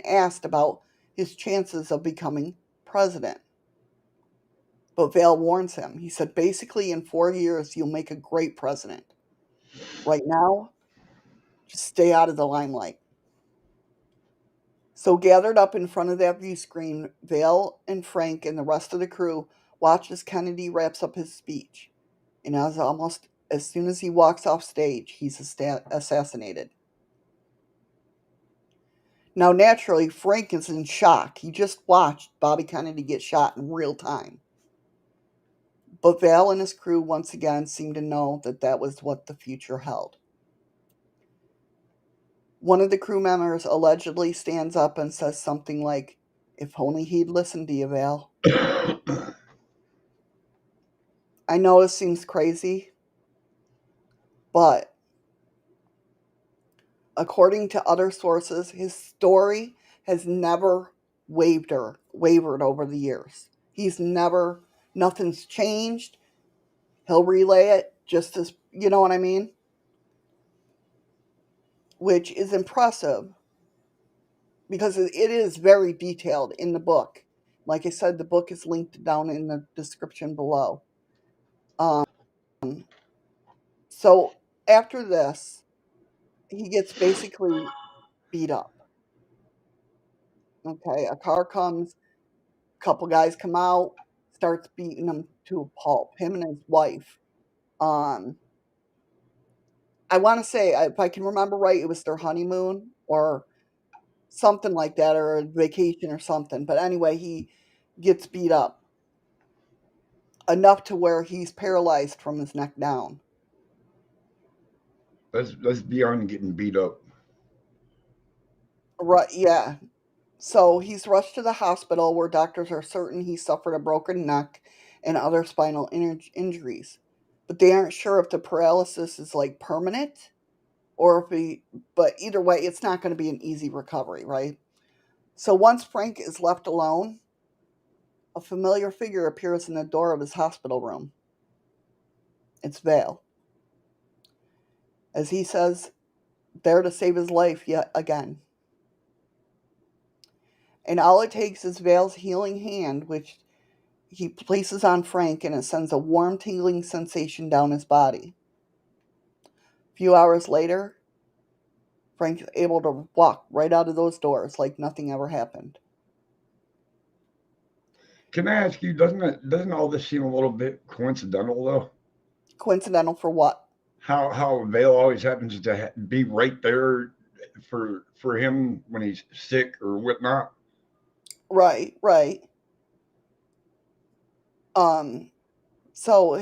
asked about his chances of becoming president. But Val warns him. He said, basically, in 4 years, you'll make a great president. Right now, just stay out of the limelight. So, gathered up in front of that view screen, Val and Frank and the rest of the crew watch as Kennedy wraps up his speech. And as soon as he walks off stage, he's assassinated. Now, naturally, Frank is in shock. He just watched Bobby Kennedy get shot in real time. But Val and his crew once again seem to know that that was what the future held. One of the crew members allegedly stands up and says something like, "If only he'd listened to you, Val." I know it seems crazy, but according to other sources, his story has never wavered over the years. Nothing's changed. He'll relay it just as, you know what I mean? Which is impressive because it is very detailed in the book. Like I said, the book is linked down in the description below. Um, so after this, he gets basically beat up. Okay, a car comes, a couple guys come out, starts beating him to a pulp. Him and his wife. Um, I want to say, if I can remember right, it was their honeymoon or something like that, or a vacation or something. But anyway, he gets beat up enough to where he's paralyzed from his neck down. Let's be on getting beat up. Right, yeah. So he's rushed to the hospital where doctors are certain he suffered a broken neck and other spinal injuries. But they aren't sure if the paralysis is like permanent or if he, but either way, it's not going to be an easy recovery, right? So once Frank is left alone, a familiar figure appears in the door of his hospital room. It's Vale. As he says, there to save his life yet again. And all it takes is Vale's healing hand, which he places on Frank, and it sends a warm, tingling sensation down his body. A few hours later, Frank's able to walk right out of those doors like nothing ever happened. Can I ask you, doesn't all this seem a little bit coincidental though? Coincidental for what? How Vale always happens to be right there for him when he's sick or whatnot. Right, right. Um, so,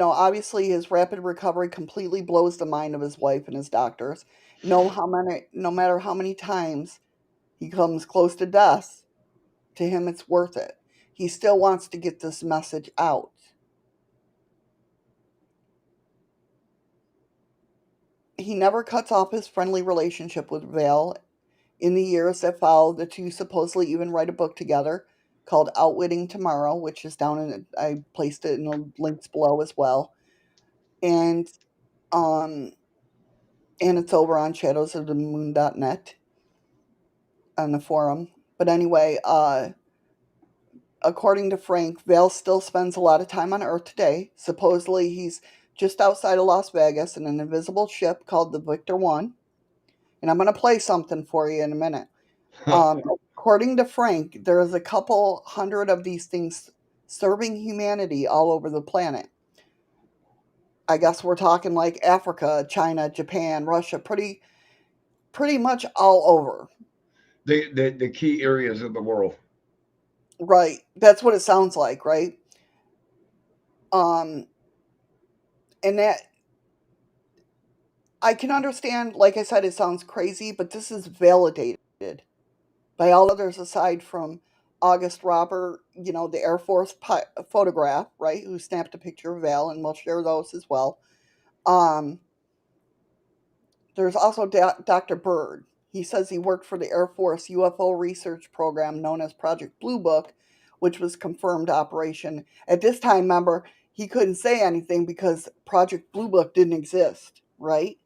obviously his rapid recovery completely blows the mind of his wife and his doctors. No matter how many times he comes close to death, to him it's worth it. He still wants to get this message out. He never cuts off his friendly relationship with Vale. In the years that follow, the two supposedly even write a book together called Outwitting Tomorrow, which is down in I placed it in the links below as well. And um and it's over on shadowsofthemoon.net on the forum. But anyway, according to Frank, Vale still spends a lot of time on Earth today. Supposedly he's just outside of Las Vegas in an invisible ship called the Victor One. And I'm going to play something for you in a minute. Um, According to Frank, there is a couple hundred of these things serving humanity all over the planet. I guess we're talking like Africa, China, Japan, Russia, pretty much all over. The key areas of the world. Right. That's what it sounds like, right? Um and that I can understand, like I said, it sounds crazy, but this is validated by all others aside from August Robert, the Air Force photograph, right, who snapped a picture of Val, and we'll share those as well. Um, there's also Dr. Bird. He says he worked for the Air Force UFO research program known as Project Blue Book, which was confirmed operation. At this time, remember, he couldn't say anything because Project Blue Book didn't exist, right?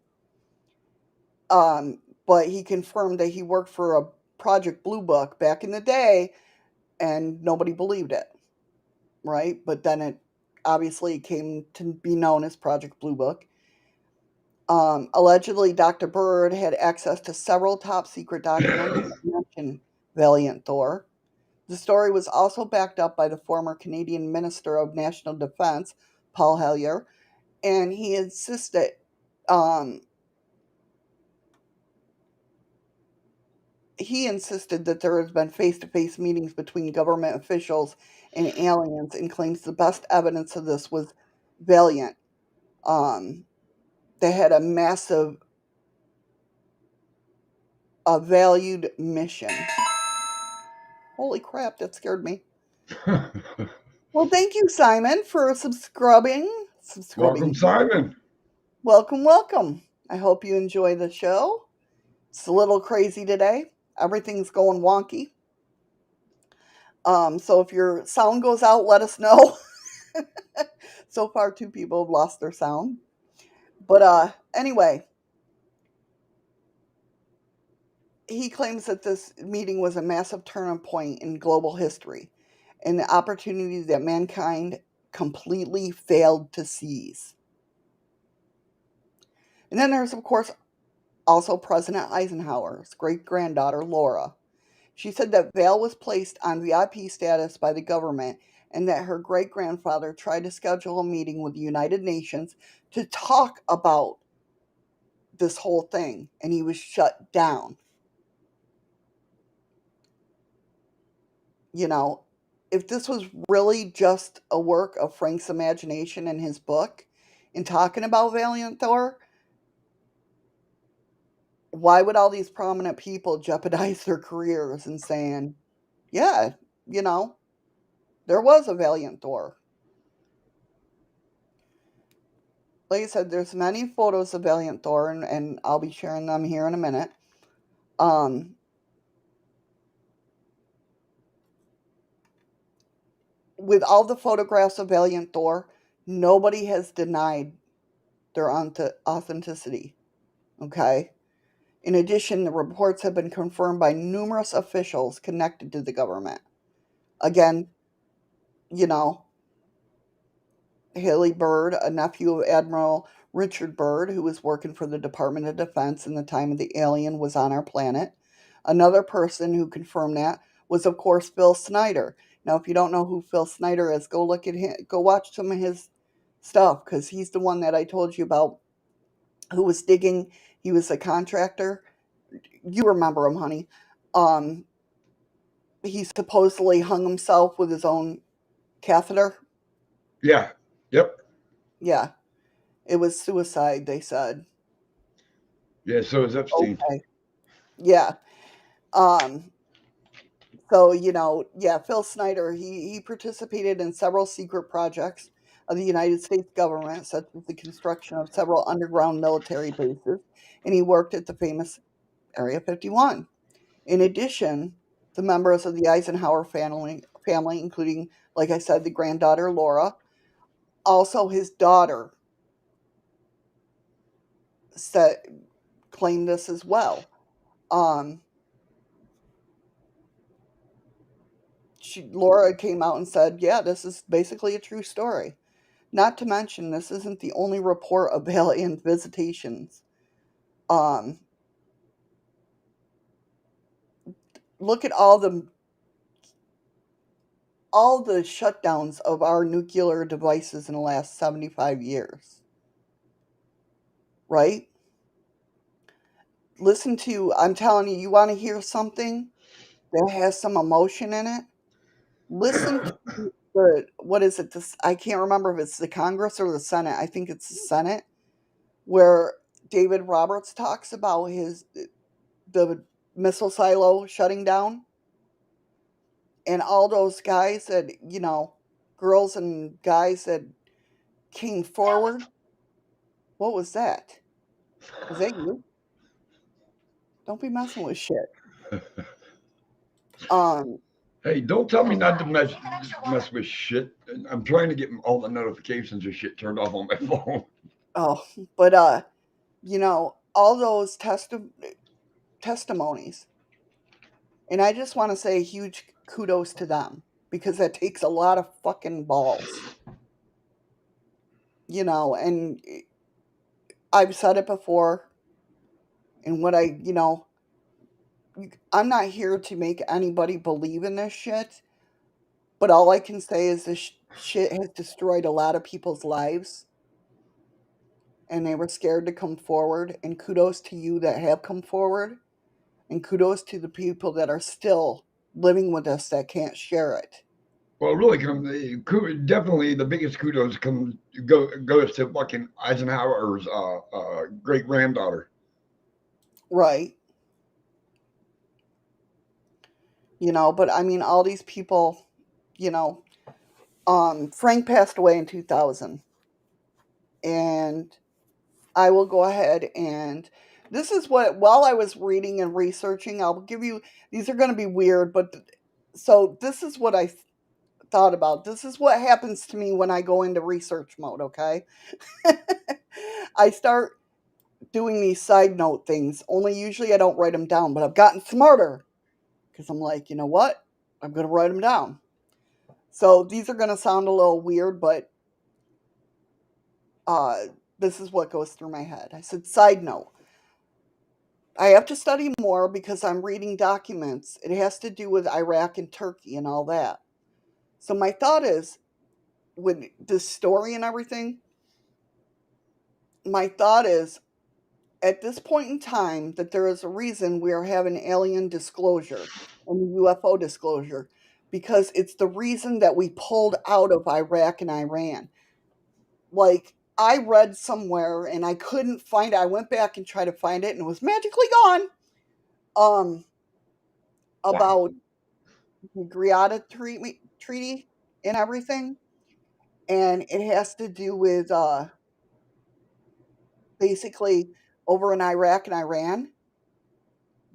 But he confirmed that he worked for a Project Blue Book back in the day, and nobody believed it, right? But then it obviously came to be known as Project Blue Book. Allegedly, Dr. Bird had access to several top secret documents that mention Valiant Thor. The story was also backed up by the former Canadian Minister of National Defense, Paul Hellyer, and um, he insisted that there has been face-to-face meetings between government officials and aliens, and claims the best evidence of this was Valiant. Um, they had a massive, a valued mission. Holy crap, that scared me. Well, thank you, Simon, for subscribing. Welcome, Subscribing. Simon. Welcome, welcome. I hope you enjoy the show. It's a little crazy today. Everything's going wonky. So if your sound goes out, let us know. So far, two people have lost their sound. But anyway, he claims that this meeting was a massive turning point in global history and the opportunity that mankind completely failed to seize. And then there's, of course, also President Eisenhower's great granddaughter, Laura. She said that Val was placed on VIP status by the government and that her great grandfather tried to schedule a meeting with the United Nations to talk about this whole thing, and he was shut down. You know, if this was really just a work of Frank's imagination in his book in talking about Valiant Thor, why would all these prominent people jeopardize their careers and saying, yeah, you know, there was a Valiant Thor? Like I said, there's many photos of Valiant Thor, and I'll be sharing them here in a minute. Um, with all the photographs of Valiant Thor, nobody has denied their authenticity. Okay. In addition, the reports have been confirmed by numerous officials connected to the government. Again, you know, Haley Bird, a nephew of Admiral Richard Byrd, who was working for the Department of Defense in the time of the alien was on our planet. Another person who confirmed that was, of course, Phil Snyder. Now, if you don't know who Phil Snyder is, go look at him, go watch some of his stuff, because he's the one that I told you about who was digging. He was a contractor. You remember him, honey. Um, he supposedly hung himself with his own catheter. Yeah. Yep. Yeah, it was suicide, they said. Yeah. So is Epstein. Okay. Yeah. Um, so, yeah, Phil Snyder, he participated in several secret projects of the United States government, such as the construction of several underground military bases, and he worked at the famous Area 51. In addition, the members of the Eisenhower family, including, like I said, the granddaughter Laura, also his daughter, said claimed this as well. Um, Laura came out and said, "Yeah, this is basically a true story." Not to mention, this isn't the only report of alien visitations. Um, Look at all the shutdowns of our nuclear devices in the last 75 years, right? Listen to, I'm telling you, you want to hear something that has some emotion in it? Listen to what is it? This, I can't remember if it's the Congress or the Senate. I think it's the Senate, where David Roberts talks about the missile silo shutting down. And all those guys that, girls and guys that came forward, what was that? Was that you? Don't be messing with shit. Um, Hey, don't tell me not to mess with shit. I'm trying to get all the notifications of shit turned off on my phone. oh, but all those testimonies, and I just want to say huge kudos to them because that takes a lot of fucking balls, and I've said it before, and I'm not here to make anybody believe in this shit, but all I can say is this shit has destroyed a lot of people's lives, and they were scared to come forward. And kudos to you that have come forward, and kudos to the people that are still living with us that can't share it. Well, really, definitely the biggest kudos goes to fucking Eisenhower's great granddaughter. Right. But I mean, all these people, you know, Frank passed away in 2000, and I will go ahead and this is what, while I was reading and researching, I'll give you, these are going to be weird, but so this is what I thought about. This is what happens to me when I go into research mode, okay? I start doing these side note things. Only usually I don't write them down, but I've gotten smarter because I'm like, you know what? I'm going to write them down. So these are going to sound a little weird, but uh, this is what goes through my head. I said, side note, I have to study more because I'm reading documents. It has to do with Iraq and Turkey and all that. So my thought is, with this story and everything, my thought is, at this point in time, that there is a reason we are having alien disclosure and UFO disclosure because it's the reason that we pulled out of Iraq and Iran. Like, I read somewhere and I couldn't find it. I went back and tried to find it and it was magically gone. Um, Wow. about the Treaty and everything. And it has to do with basically over in Iraq and Iran.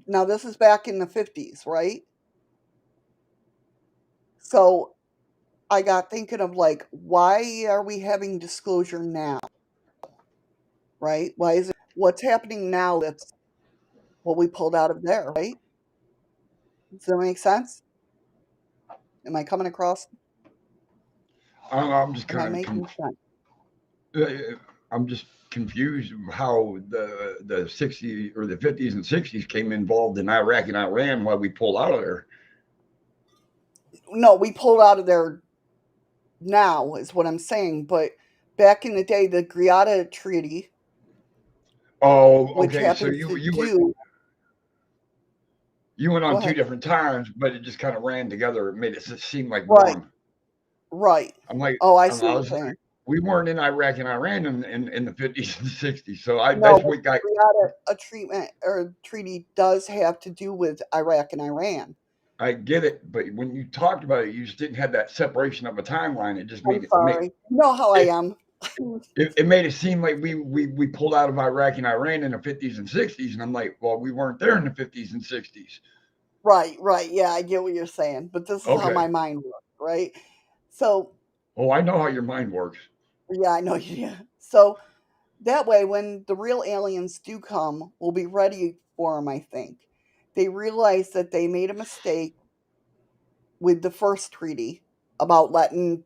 Now, this is back in the 50s, right? So I got thinking of like, why are we having disclosure now, right? Why is it what's happening now that's what we pulled out of there, right? Does that make sense? Am I coming across? I'm just Am I kind of making sense? I'm just confused how the 60s or the 50s and 60s came involved in Iraq and Iran while we pulled out of there. No, we pulled out of there now, is what I'm saying. But back in the day, the Greada Treaty, Oh, which okay. So happens to do, you went go on two ahead. different times, but it just kind of ran together. It made it seem like Right, one. right. I'm like, Oh, I I'm, see I what was you're like, saying. we weren't in Iraq and Iran in the 50s and 60s. So No, that's but what got. the Greada a treatment or treaty does have to do with Iraq and Iran. I get it, but when you talked about it, you just didn't have that separation of a timeline. It just I'm sorry. You know how I it, am. it made it seem like we pulled out of Iraq and Iran in the 50s and 60s, and I'm like, well, we weren't there in the 50s and 60s. Right, right. Yeah, I get what you're saying, but this is how Okay. my mind works, right? So, Oh, I know how your mind works. yeah, I know you. Yeah. So that way, when the real aliens do come, we'll be ready for them. I think they realize that they made a mistake with the first treaty about letting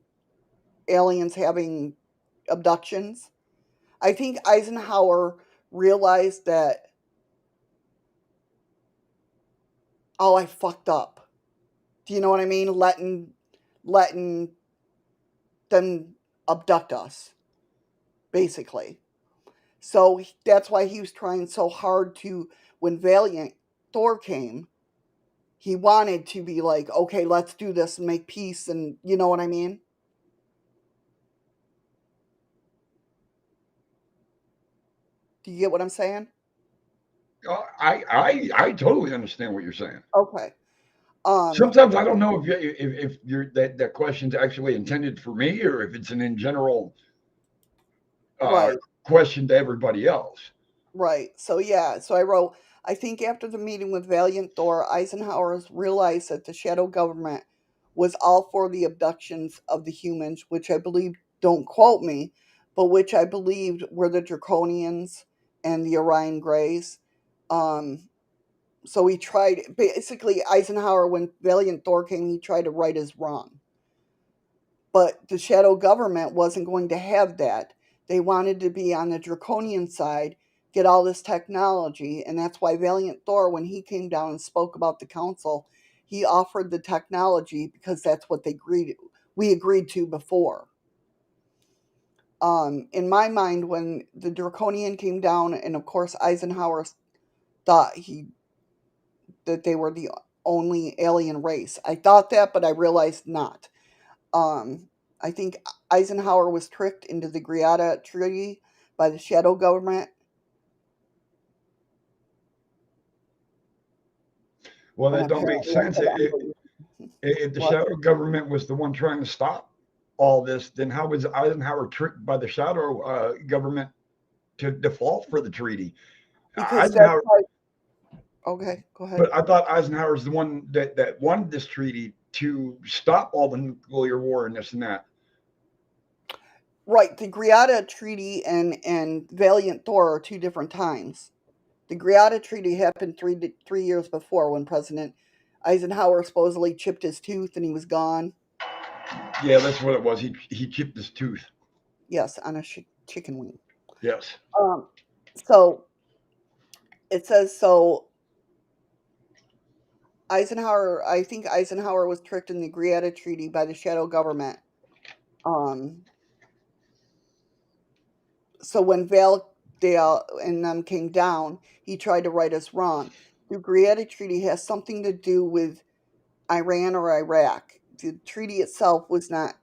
aliens having abductions. I think Eisenhower realized that, oh, I fucked up. Do you know what I mean? Letting them abduct us, basically. So that's why he was trying so hard to, when Valiant Thor came, he wanted to be like, okay, let's do this and make peace, and you know what I mean? Do you get what I'm saying? I totally understand what you're saying. Okay. Um, Sometimes I don't know if you're that question's actually intended for me or if it's an in general uh, right, question to everybody else. right. So yeah, so I wrote, I think after the meeting with Valiant Thor, Eisenhower realized that the shadow government was all for the abductions of the humans, which I believe, don't quote me, but which I believed were the Draconians and the Orion Greys. Um, so he tried, basically, Eisenhower, when Valiant Thor came, he tried to right his wrong. But the shadow government wasn't going to have that. They wanted to be on the draconian side, get all this technology, and that's why Valiant Thor, when he came down and spoke about the council, he offered the technology because that's what we agreed to before. In my mind, when the draconian came down, and of course Eisenhower thought he that they were the only alien race. I thought that, but I realized not. Um, I think Eisenhower was tricked into the Greada Treaty by the shadow government. Well, And that don't make apparently I sense. said unbelievable. If the What? shadow government was the one trying to stop all this, then how was Eisenhower tricked by the shadow government to fall for the treaty? Because that's Eisenhower, why. Okay, go ahead. but I thought Eisenhower is the one that wanted this treaty to stop all the nuclear war and this and that. Right, the Greada Treaty and Valiant Thor are two different times. The Greada Treaty happened 3 years before, when President Eisenhower supposedly chipped his tooth and he was gone. Yeah, that's what it was. He chipped his tooth. Yes, on a chicken wing. Yes. Um, so it says so. I think Eisenhower was tricked in the Greada Treaty by the shadow government. Um, so when Valdale and them came down, he tried to right us wrong. The Greada Treaty has something to do with Iran or Iraq. The treaty itself was not.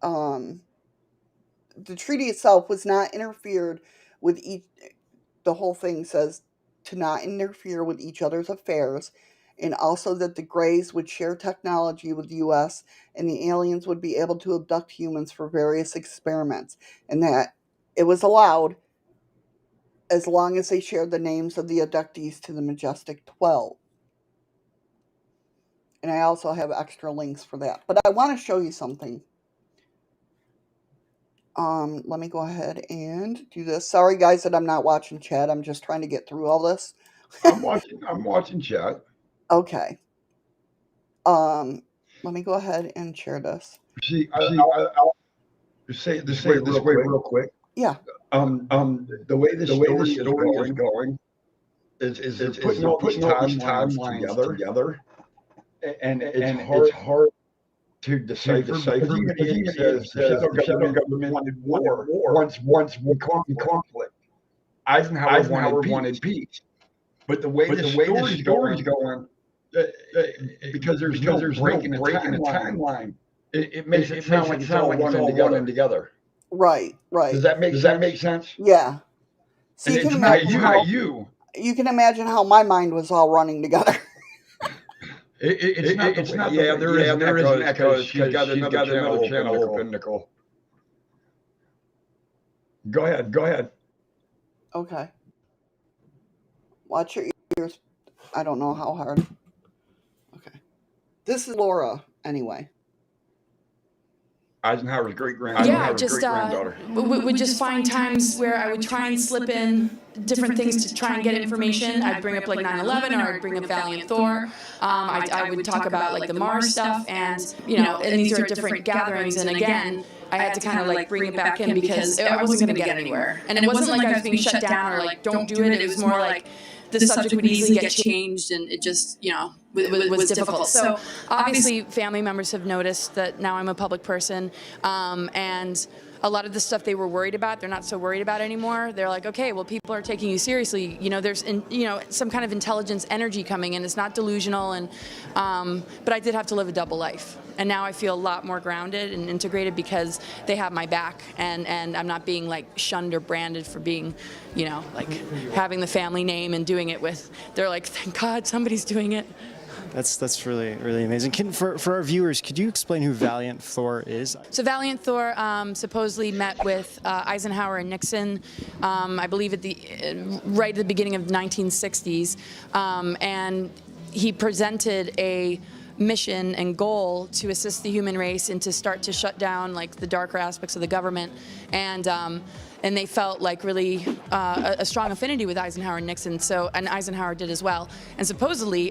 Um, the treaty itself was not interfered with each. The whole thing says to not interfere with each other's affairs, and also that the Greys would share technology with the US and the aliens would be able to abduct humans for various experiments, and that it was allowed as long as they shared the names of the abductees to the Majestic 12. And I also have extra links for that. But I want to show you something. Let me go ahead and do this. Sorry guys that I'm not watching chat. I'm just trying to get through all this. I'm watching. I'm watching chat. Okay. Um, Let me go ahead and share this. See, I'll just say it just this say way, it this way real quick. Yeah. The way this The way the story is story is going going is they're is putting they're all these putting all these timelines timelines together, together, and and it's it's hard hard to to decipher decipher because because even even it it says the says shadow the shadow government government wanted wanted war war once in in conflict. conflict. Eisenhower Eisenhower wanted peace, wanted peace, but the way but the this way this story's story's going, going, uh, uh, because there's because no there's no break in the break in the timeline, timeline, it makes it sound makes like it it's sound all like it's running all running together. together. Right, Does right. that make Does that sense? make sense? Yeah. So And you can it's imagine not it's you. not you. You can imagine how my mind was all running together. It's not the It's way. not the Yeah, way. there is Yeah, an there is an echo echo because she's because got she's another got channel another open, channel Nicole. open, Nicole. Go ahead. Go ahead. Okay. Watch your ears. I don't know how hard. Okay. This is Laura, anyway. Eisenhower's great Yeah, I granddaughter. just would just find times where I would try and slip in different things to try and get information. I'd bring up like 9/11, or I'd bring up Valiant Thor. I would talk about like the Mars stuff, and and these are at different gatherings. And again, I had to kind of like bring it back in because I wasn't going to get anywhere. And it wasn't like I was being shut down or like don't do it. It was more like the subject would easily get changed, and it just was difficult. So obviously family members have noticed that now I'm a public person, and a lot of the stuff they were worried about, they're not so worried about anymore. They're like, okay, well, people are taking you seriously. There's some kind of intelligence energy coming in. It's not delusional, and but I did have to live a double life, and now I feel a lot more grounded and integrated because they have my back, and I'm not being like shunned or branded for being, like having the family name and doing it with. They're like, thank God somebody's doing it. That's really, really amazing. For our viewers, could you explain who Valiant Thor is? So Valiant Thor supposedly met with Eisenhower and Nixon, I believe right at the beginning of the 1960s, and he presented a mission and goal to assist the human race and to start to shut down like the darker aspects of the government, and they felt like really a strong affinity with Eisenhower and Nixon, and Eisenhower did as well. And supposedly,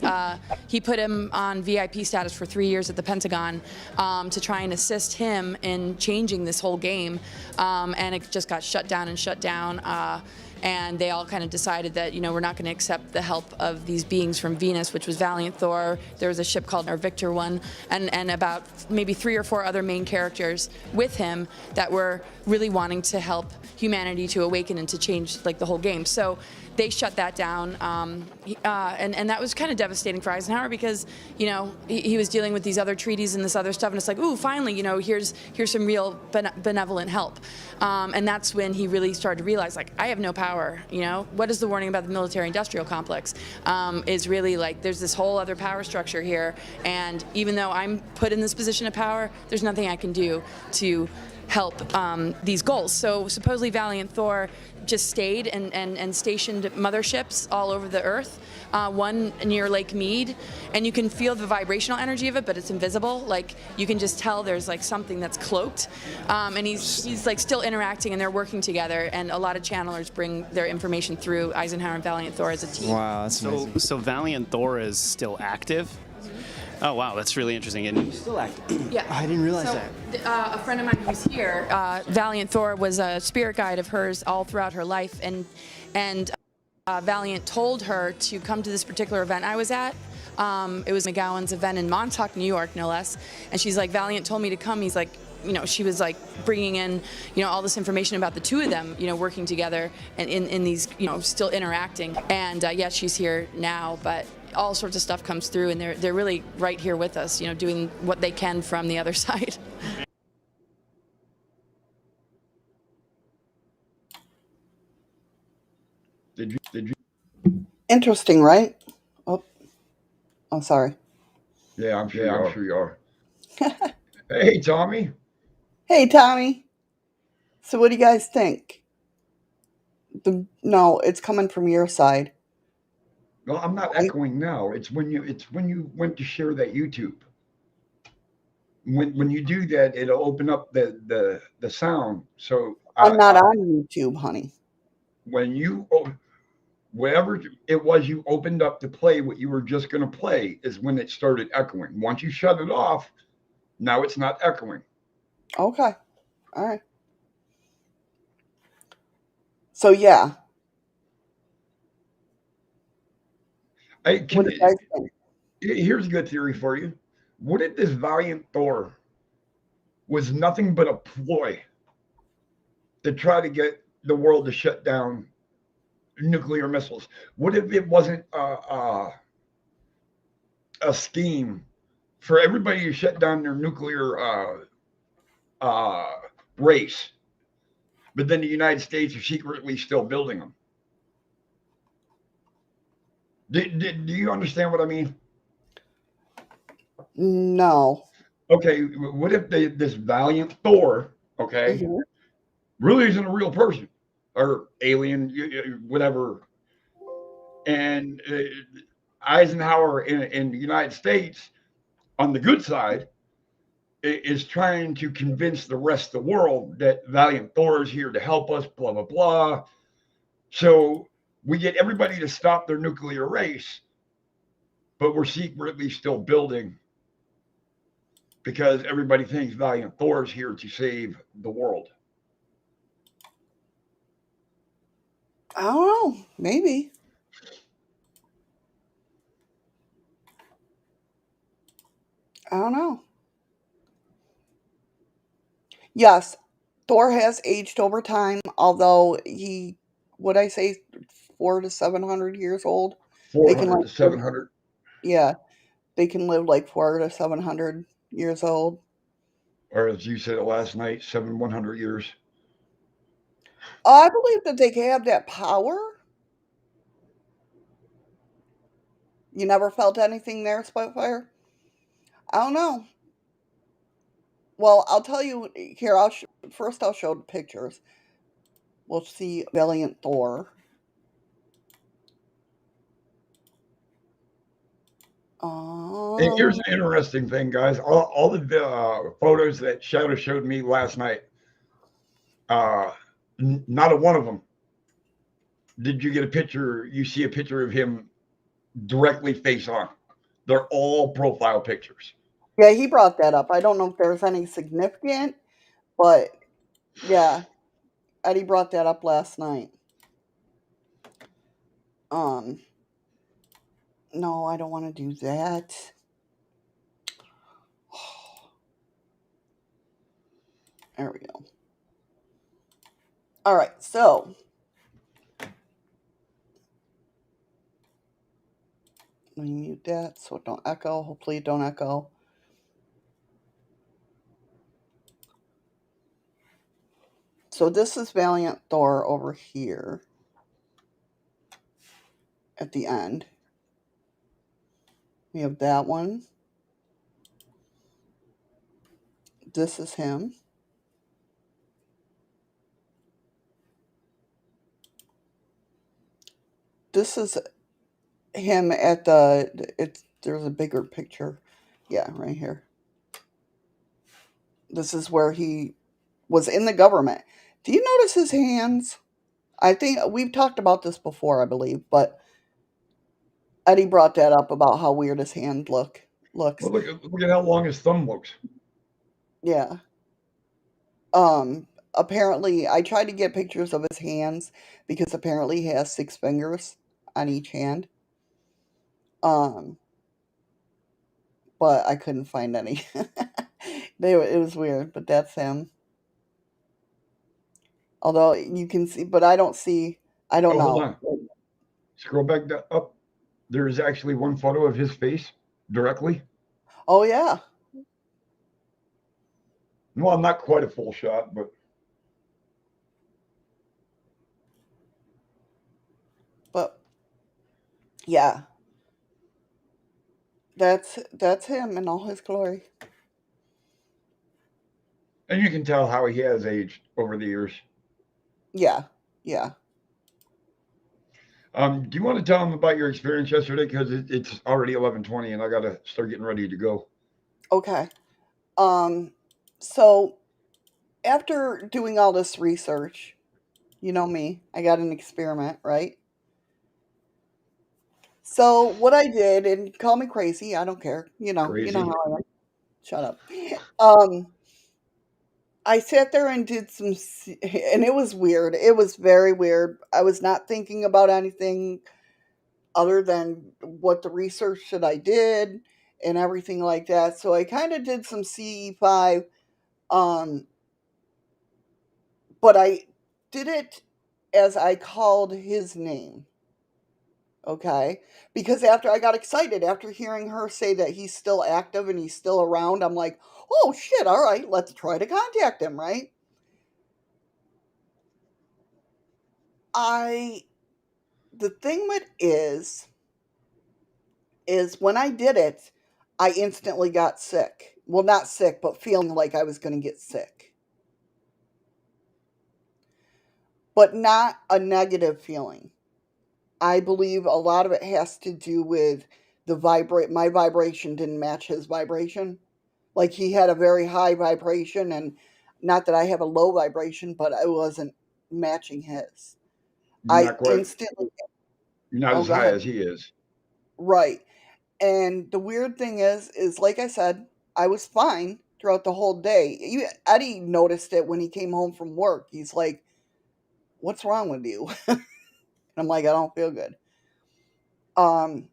he put him on VIP status for 3 years at the Pentagon to try and assist him in changing this whole game, and it just got shut down and shut down. And they all kind of decided that, we're not going to accept the help of these beings from Venus, which was Valiant Thor. There was a ship called our Victor one, and about maybe 3 or 4 other main characters with him that were really wanting to help humanity to awaken and to change like the whole game. So they shut that down, and that was kind of devastating for Eisenhower because, he was dealing with these other treaties and this other stuff, and it's like, ooh, finally, here's some real benevolent help. And that's when he really started to realize, like, I have no power. What is the warning about the military-industrial complex? Is really like there's this whole other power structure here, and even though I'm put in this position of power, there's nothing I can do to help these goals. So supposedly Valiant Thor just stayed and stationed motherships all over the Earth, one near Lake Mead, and you can feel the vibrational energy of it, but it's invisible. Like you can just tell there's like something that's cloaked, and he's like still interacting, and they're working together, and a lot of channelers bring their information through Eisenhower and Valiant Thor as a team. Wow, that's amazing. So Valiant Thor is still active? Oh wow, that's really interesting. And Still active. Yeah, I didn't realize that. A friend of mine who's here, Valiant Thor was a spirit guide of hers all throughout her life, and Valiant told her to come to this particular event I was at. It was McGowan's event in Montauk, New York, no less. And she's like, Valiant told me to come. He's like, she was like bringing in, all this information about the two of them, working together and in these, still interacting. And yeah, she's here now, but all sorts of stuff comes through, and they're really right here with us, doing what they can from the other side. Did you? Interesting, right? Oh, I'm sorry. Yeah, I'm sure you are. Hey, Tommy. Hey, Tommy. So what do you guys think? No, it's coming from your side. Well, I'm not echoing now. It's when you went to share that YouTube. When you do that, it'll open up the sound. So I'm not on YouTube, honey. When you whatever it was you opened up to play what you were just going to play is when it started echoing. Once you shut it off, now it's not echoing. Okay. All right. So yeah. What do you guys think? Here's a good theory for you. What if this Valiant Thor was nothing but a ploy to try to get the world to shut down nuclear missiles? What if it wasn't a scheme for everybody to shut down their nuclear race, but then the United States are secretly still building them? Do you understand what I mean? No. Okay, what if this Valiant Thor, okay, really isn't a real person or alien, whatever, and Eisenhower in the United States, on the good side, is trying to convince the rest of the world that Valiant Thor is here to help us, blah, blah, blah. So we get everybody to stop their nuclear race, but we're secretly still building because everybody thinks Valiant Thor is here to save the world. I don't know. Maybe. I don't know. Yes, Thor has aged over time, although would I say 400 to 700 years old? 400 to 700. Yeah, they can live like 400 to 700 years old. Or as you said it last night, 100 years. I believe that they have that power. You never felt anything there, Spitfire? I don't know. Well, I'll tell you here. First I'll show the pictures. We'll see Valiant Thor. And here's Um, an interesting thing, guys. All the photos that Shadow showed me last night, not a one of them did you get a picture. You see a picture of him directly face on. They're all profile pictures. yeah, he brought that up. I don't know if there's any significant, but yeah, Eddie brought that up last night. Um, no, I don't want to do that. There we go. All right, so let me mute that so it don't echo. Hopefully it don't echo. So this is Valiant Thor over here at the end. We have that one. This is him. This is him at there's a bigger picture. Yeah, right here. This is where he was in the government. Do you notice his hands? I think we've talked about this before, I believe, but Eddie brought that up about how weird his hand looks. Well, look at how long his thumb looks. Yeah. Apparently I tried to get pictures of his hands because apparently he has 6 fingers on each hand. Um but I couldn't find any. It was weird, but that's him. Although you can see, but I don't see. I don't Oh, hold know. on. Scroll back up. There is actually one photo of his face directly. Oh yeah, Well, not quite a full shot, but yeah, that's him in all his glory. and you can tell how he has aged over the years. Yeah, yeah. Do you want to tell them about your experience yesterday? Because it's already 11:20, and I got to start getting ready to go. Okay. Um, so after doing all this research, you know me, I got an experiment, right? So what I did, and call me crazy, I don't care. You know Crazy. how I am. Shut up. Um, I sat there and did and it was weird. It was very weird. I was not thinking about anything other than what the research that I did and everything like that. So I kind of did some CE5, um, but I did it as I called his name. Okay. Because after I got excited, after hearing her say that he's still active and he's still around, I'm like, oh shit, all right, let's try to contact him, right? I the thing with is when I did it, I instantly got sick. Well, not sick, but feeling like I was going to get sick. But not a negative feeling. I believe a lot of it has to do with my vibration didn't match his vibration. Like he had a very high vibration and not that I have a low vibration, but I wasn't matching his. You're I not quite. instantly You're not Oh, as go high ahead. as he is. Right. And the weird thing is like I said, I was fine throughout the whole day. Eddie noticed it when he came home from work. He's like, "What's wrong with you?" And I'm like, "I don't feel good." Um.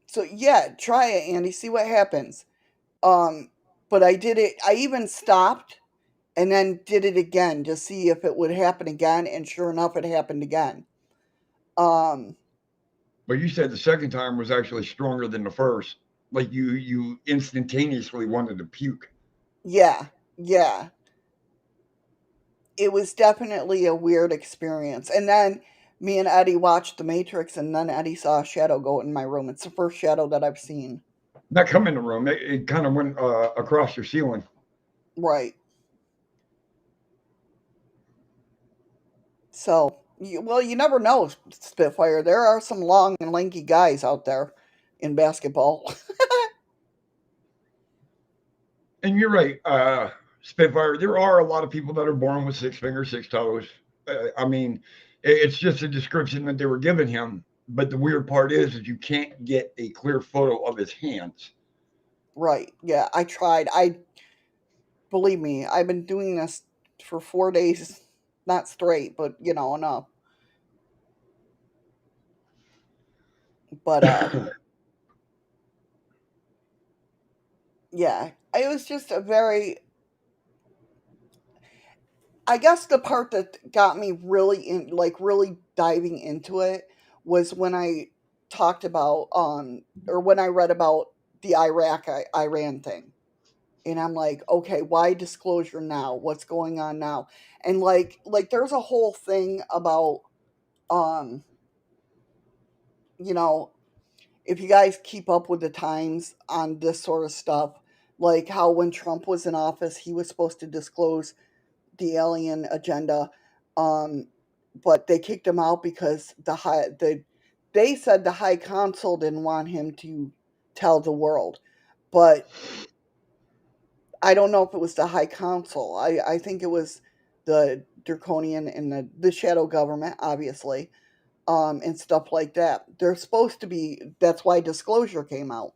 So yeah, try it, Andy. See what happens. Um. But I did it. I even stopped and then did it again to see if it would happen again. And sure enough, it happened again. Um. But you said the second time was actually stronger than the first. Like you instantaneously wanted to puke. Yeah. Yeah. It was definitely a weird experience. And then Me and Eddie watched The Matrix, and then Eddie saw a shadow go in my room. It's the first shadow that I've seen. Not come in the room. It kind of went across your ceiling. Right. So, well, you never know, Spitfire. There are some long and lanky guys out there in basketball. And you're right, Spitfire. There are a lot of people that are born with six fingers, six toes. I mean, it's just a description that they were giving him. But the weird part is you can't get a clear photo of his hands. Right. Yeah, I tried. I believe me, I've been doing this for 4 days, not straight, but enough. But yeah, it was just a very. I guess the part that got me really really diving into it was when I talked about or when I read about the Iraq Iran thing. And I'm like, okay, why disclosure now? What's going on now? And there's a whole thing about um you know if you guys keep up with the times on this sort of stuff, like how when Trump was in office, he was supposed to disclose the alien agenda, um, but they kicked him out because they said the High Council didn't want him to tell the world, but I don't know if it was the High Council. I think it was the draconian and the shadow government, obviously, and stuff like that. They're supposed to be. That's why disclosure came out.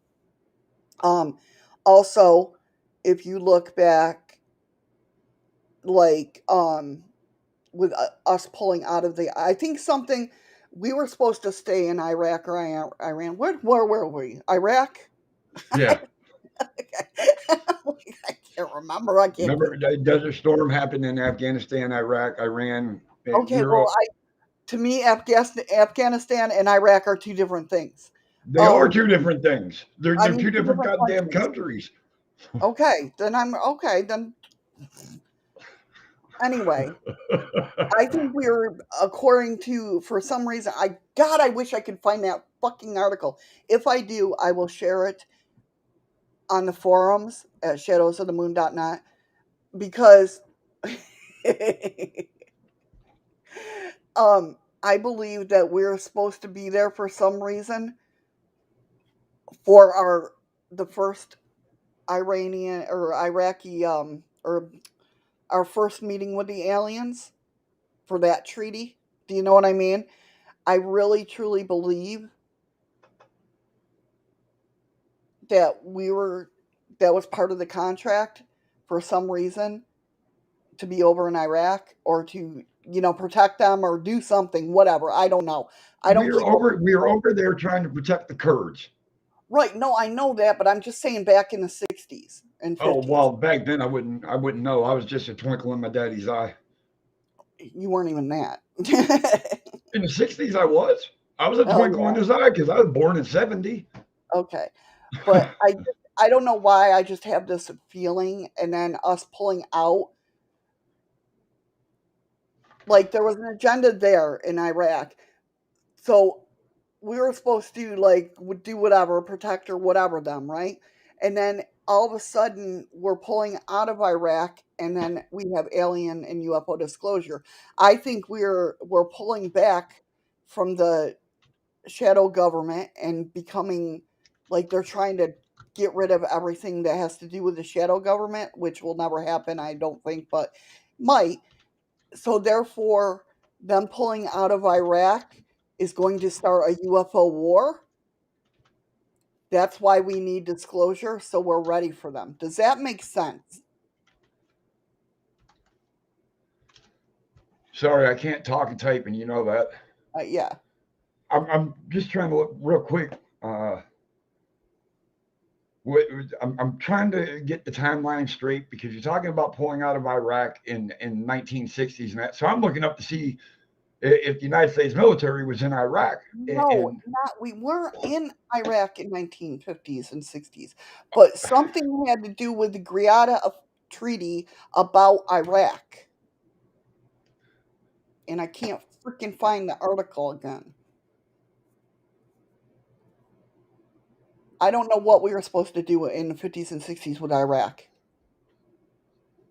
Um, Also, if you look back, like with us pulling out of I think something we were supposed to stay in Iraq or Iran. Where were we? Iraq? Yeah. I can't remember. I can't Remember, keep. the Desert Storm happened in Afghanistan, Iraq, Iran, Okay, well, Europe. to me, Afghanistan and Iraq are two different things. They are Um, two different things. I They're mean, two two different different goddamn countries. countries. Okay, then I'm okay. Then anyway, I think we were, according to, for some reason, I wish I could find that fucking article. If I do, I will share it on the forums at shadowsofthemoon.net because I believe that we're supposed to be there for some reason for the first Iranian or Iraqi or our first meeting with the aliens for that treaty. Do you know what I mean? I really truly believe that that was part of the contract for some reason to be over in Iraq or to protect them or do something, whatever. I don't know. I don't keep up with We are over there trying to protect the Kurds. right. No, I know that, but I'm just saying back in the 60s and Oh 50s, well, back then I wouldn't know. I was just a twinkle in my daddy's eye. you weren't even that. In the '60s, I was. I was a Oh twinkle in yeah, his eye because I was born in '70. okay. But I don't know why I just have this feeling, and then us pulling out, like there was an agenda there in Iraq, so we were supposed to do whatever, protect or whatever them, right? And then all of a sudden we're pulling out of Iraq, and then we have alien and UFO disclosure. I think we're pulling back from the shadow government and becoming like they're trying to get rid of everything that has to do with the shadow government, which will never happen, I don't think, but might. So therefore, them pulling out of Iraq is going to start a UFO war. That's why we need disclosure, so we're ready for them. Does that make sense? Sorry, I can't talk and type, and you know that. Yeah. I'm just trying to look real quick. What, I'm trying to get the timeline straight because you're talking about pulling out of Iraq in 1960s and that. So I'm looking up to see if the United States military was in Iraq. No, not we weren't in Iraq in 1950s and 60s, but something had to do with the Greada Treaty about Iraq. and I can't freaking find the article again. I don't know what we were supposed to do in the 50s and 60s with Iraq.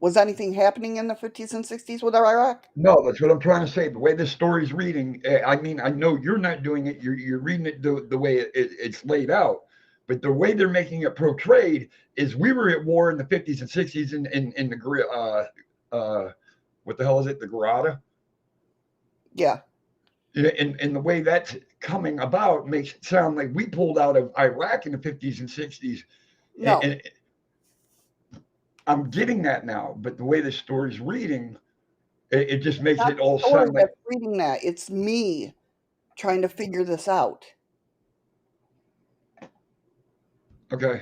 Was anything happening in the 50s and 60s with Iraq? No, that's what I'm trying to say. The way this story's reading, I mean, I know you're not doing it. You're reading it the way it's laid out, but the way they're making it portrayed is we were at war in the 50s and 60s in the what the hell is it? The Garada. Yeah. And the way that's coming about makes it sound like we pulled out of Iraq in the 50s and 60s. No. And I'm getting that now, but the way the story's reading, it just makes Not it the all story sound like, that's reading that. It's me trying to figure this out. okay.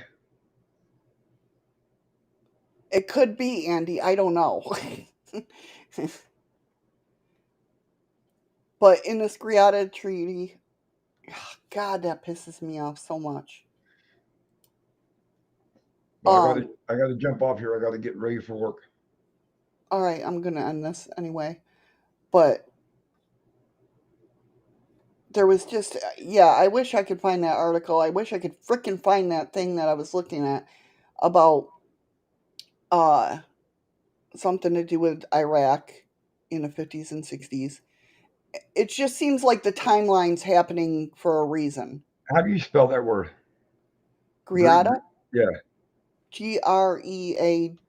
It could be, Andy. I don't know. But in this Greada Treaty, God, that pisses me off so much. Well, I gotta jump off here. I gotta get ready for work. All right, I'm going to end this anyway. But there was just, yeah, I wish I could find that article. I wish I could frickin' find that thing that I was looking at about uh something to do with Iraq in the 50s and 60s. It just seems like the timeline's happening for a reason. How do you spell that word? Greada? Yeah, Greada,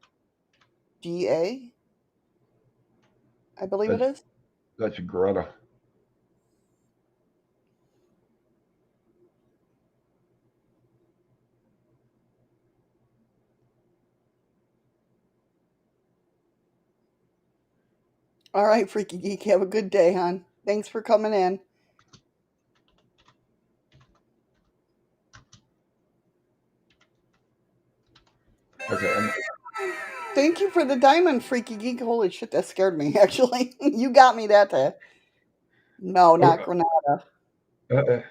I believe it is. that's Greta. All right, Freaky Geek, have a good day, hon. Thanks for coming in. Okay. Thank you for the diamond, Freaky Geek. Holy shit, that scared me, actually. You got me that day. No, not Grenada. Uh,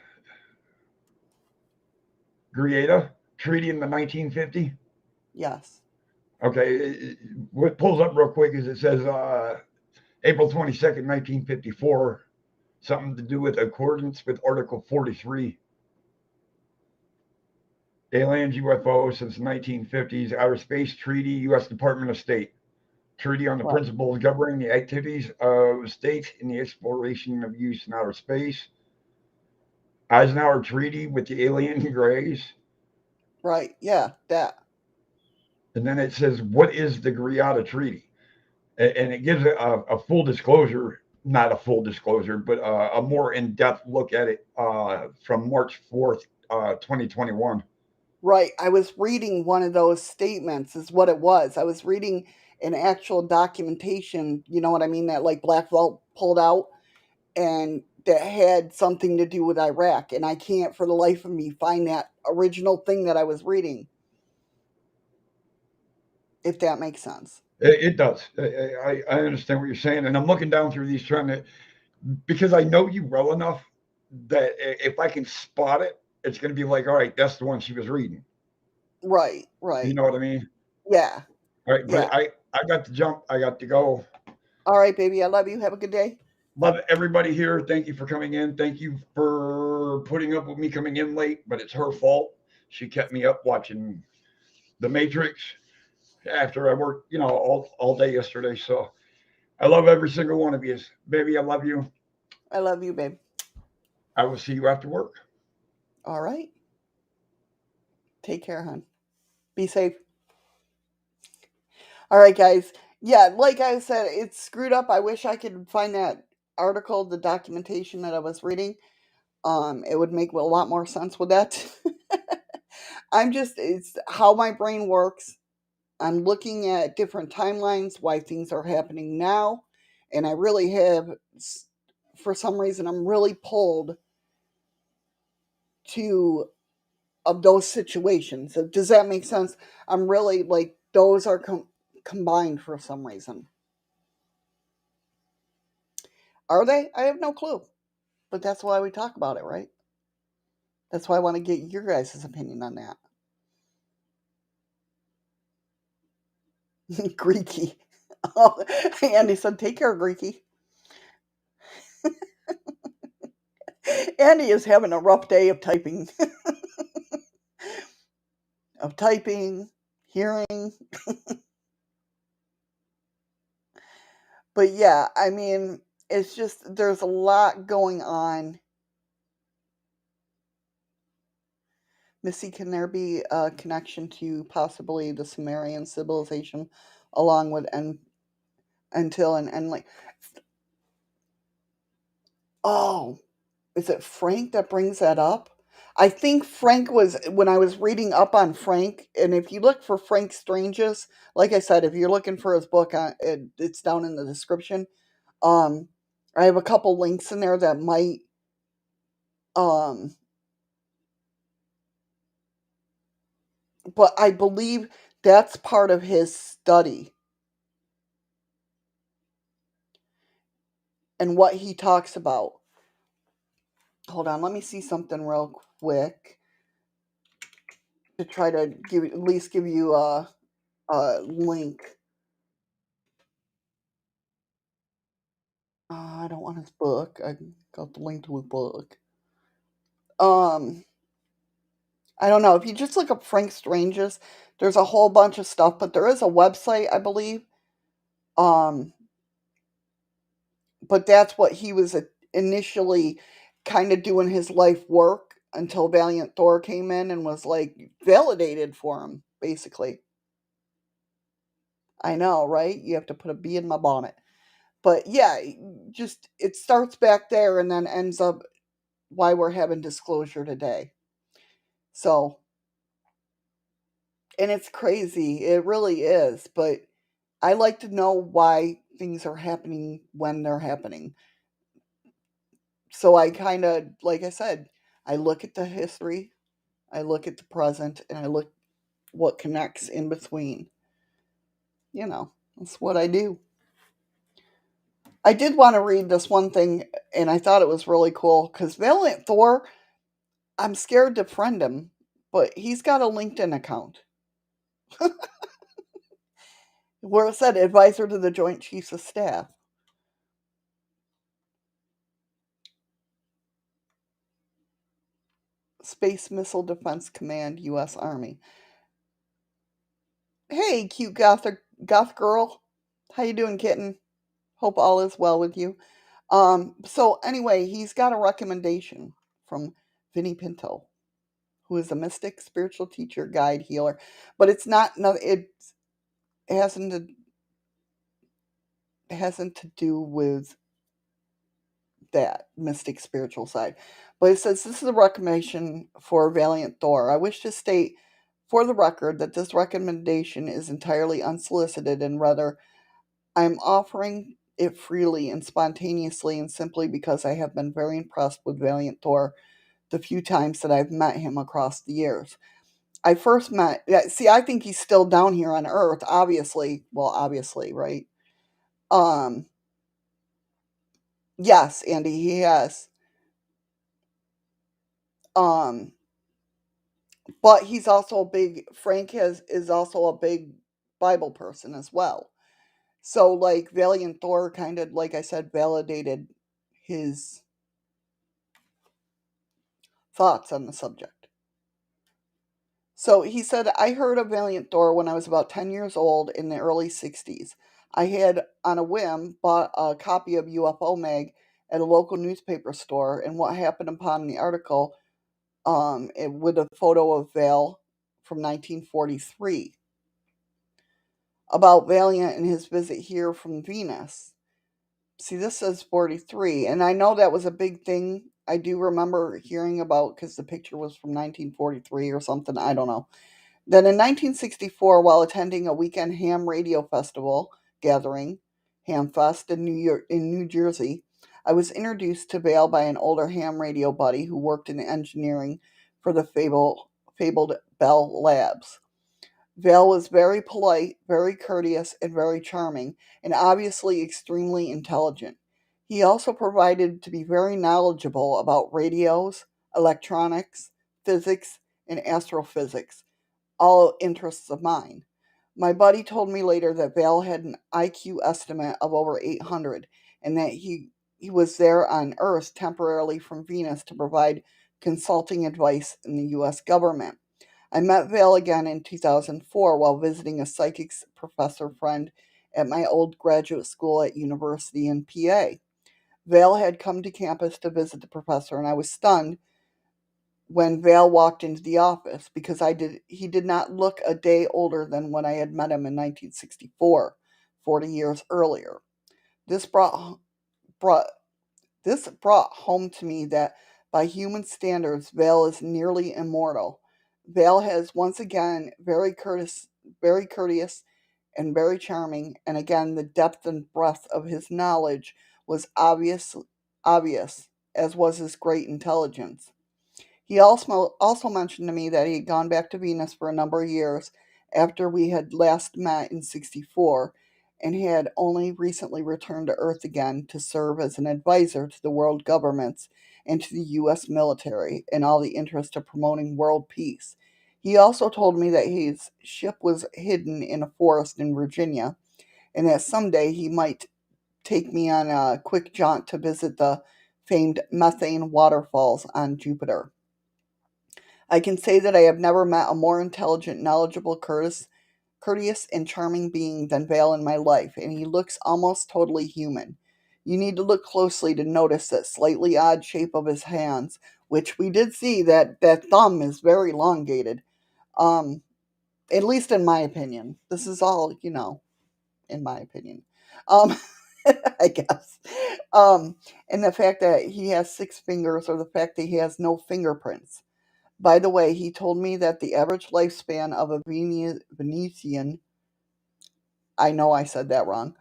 Greada Treaty in the 1950. Yes. Okay. What pulls up real quick is it says April 22nd, 1954. Something to do with accordance with Article 43. Aliens, UFOs since the 1950s. Outer Space Treaty, U.S. Department of State. Treaty on the principles governing the activities of states in the exploration of use in outer space. Eisenhower Treaty with the alien grays. Right, yeah, that. And then it says, what is the Greada Treaty? And it gives a full disclosure, not a full disclosure, but a more in-depth look at it from March 4th, 2021. Right, I was reading one of those statements, is what it was. I was reading an actual documentation, you know what I mean, that like Black Vault pulled out, and that had something to do with Iraq, and I can't for the life of me find that original thing that I was reading. If that makes sense. It does. I understand what you're saying, and I'm looking down through these trying to, because I know you well enough that if I can spot it, it's going to be like, all right, that's the one she was reading. Right. You know what I mean? Yeah. All right, Yeah. but I got to jump. I got to go. All right, baby. I love you. Have a good day. Love everybody here. Thank you for coming in. Thank you for putting up with me coming in late, but it's her fault. She kept me up watching The Matrix after I worked, all day yesterday. So I love every single one of you. Baby, I love you. I love you, babe. I will see you after work. All right. Take care, hon. Be safe. All right, guys. Yeah, like I said, it's screwed up. I wish I could find that article, the documentation that I was reading. It would make a lot more sense with that. It's how my brain works. I'm looking at different timelines, why things are happening now, and I really have, for some reason, I'm really pulled to of those situations. Does that make sense? I'm really like those are combined for some reason. Are they? I have no clue. But that's why we talk about it, right? That's why I want to get your guys' opinion on that. Greeky. Oh, Andy said, take care, Greeky. Andy is having a rough day of typing, of typing, hearing. But yeah, I mean, it's just there's a lot going on. Missy, can there be a connection to possibly the Sumerian civilization along with until and like oh, is it Frank that brings that up? I think Frank was when I was reading up on Frank, and if you look for Frank Stranges, like I said, if you're looking for his book, it's down in the description. Um, I have a couple links in there that might um, but I believe that's part of his study and what he talks about. Hold on, let me see something real quick to try to at least give you a link. I don't want his book. I got the link to his book. Um, I don't know. If you just look up Frank Stranges, there's a whole bunch of stuff, but there is a website, I believe. Um, but that's what he was initially kind of doing his life work until Valiant Thor came in and was like validated for him, basically. I know, right? You have to put a bee in my bonnet. But yeah, just it starts back there and then ends up why we're having disclosure today. So, and it's crazy. It really is. But I like to know why things are happening when they're happening. So I kind of, like I said, I look at the history, I look at the present, and I look what connects in between. That's what I do. I did want to read this one thing, and I thought it was really cool because Valiant Thor, I'm scared to friend him, but he's got a LinkedIn account where it said advisor to the Joint Chiefs of Staff. Space Missile Defense Command, U.S. Army. Hey, cute goth girl. How you doing, kitten? Hope all is well with you. So anyway, he's got a recommendation from Vinny Pinto, who is a mystic, spiritual teacher, guide, healer. But it's not, no, it hasn't to, hasn't to do with that mystic spiritual side. But it says this is a recommendation for Valiant Thor. I wish to state for the record that this recommendation is entirely unsolicited and rather I'm offering it freely and spontaneously and simply because I have been very impressed with Valiant Thor the few times that I've met him across the years. I first met, yeah, see, I think he's still down here on Earth, obviously. Well, obviously, right? Um, yes, Andy, he has. Um, but he's also a big, is also a big Bible person as well. So, like, Valiant Thor kind of, like I said, validated his thoughts on the subject. So he said, I heard of Valiant Thor when I was about 10 years old in the early 60s. I had, on a whim, bought a copy of UFO Mag at a local newspaper store, and what happened upon the article with a photo of Val from 1943 about Valiant and his visit here from Venus. See, this says 43, and I know that was a big thing. I do remember hearing about because the picture was from 1943 or something. I don't know. Then in 1964, while attending a weekend ham radio festival gathering, Hamfest in New Jersey, I was introduced to Vale by an older ham radio buddy who worked in engineering for the fabled Bell Labs. Vale was very polite, very courteous, and very charming, and obviously extremely intelligent. He also provided to be very knowledgeable about radios, electronics, physics, and astrophysics, all interests of mine. My buddy told me later that Vale had an IQ estimate of over 800 and that he he was there on Earth temporarily from Venus to provide consulting advice in the US government. I met Vale again in 2004 while visiting a psychics professor friend at my old graduate school at university in PA. Vale had come to campus to visit the professor, and I was stunned when Vale walked into the office because he did not look a day older than when I had met him in 1964, 40 years earlier. This brought this brought home to me that by human standards, Vale is nearly immortal. Vale has once again very courteous and very charming, and again the depth and breadth of his knowledge was obvious, as was his great intelligence. He also mentioned to me that he had gone back to Venus for a number of years after we had last met in 64 and had only recently returned to Earth again to serve as an advisor to the world governments and to the US military in all the interest of promoting world peace. He also told me that his ship was hidden in a forest in Virginia and that someday he might take me on a quick jaunt to visit the famed methane waterfalls on Jupiter. I can say that I have never met a more intelligent, knowledgeable, courteous, and charming being than Vale in my life, and he looks almost totally human. You need to look closely to notice that slightly odd shape of his hands, which we did see that thumb is very elongated. Um, at least in my opinion. This is all, in my opinion. Um, I guess. And the fact that he has 6 fingers, or the fact that he has no fingerprints. By the way, he told me that the average lifespan of a Venetian, I know I said that wrong,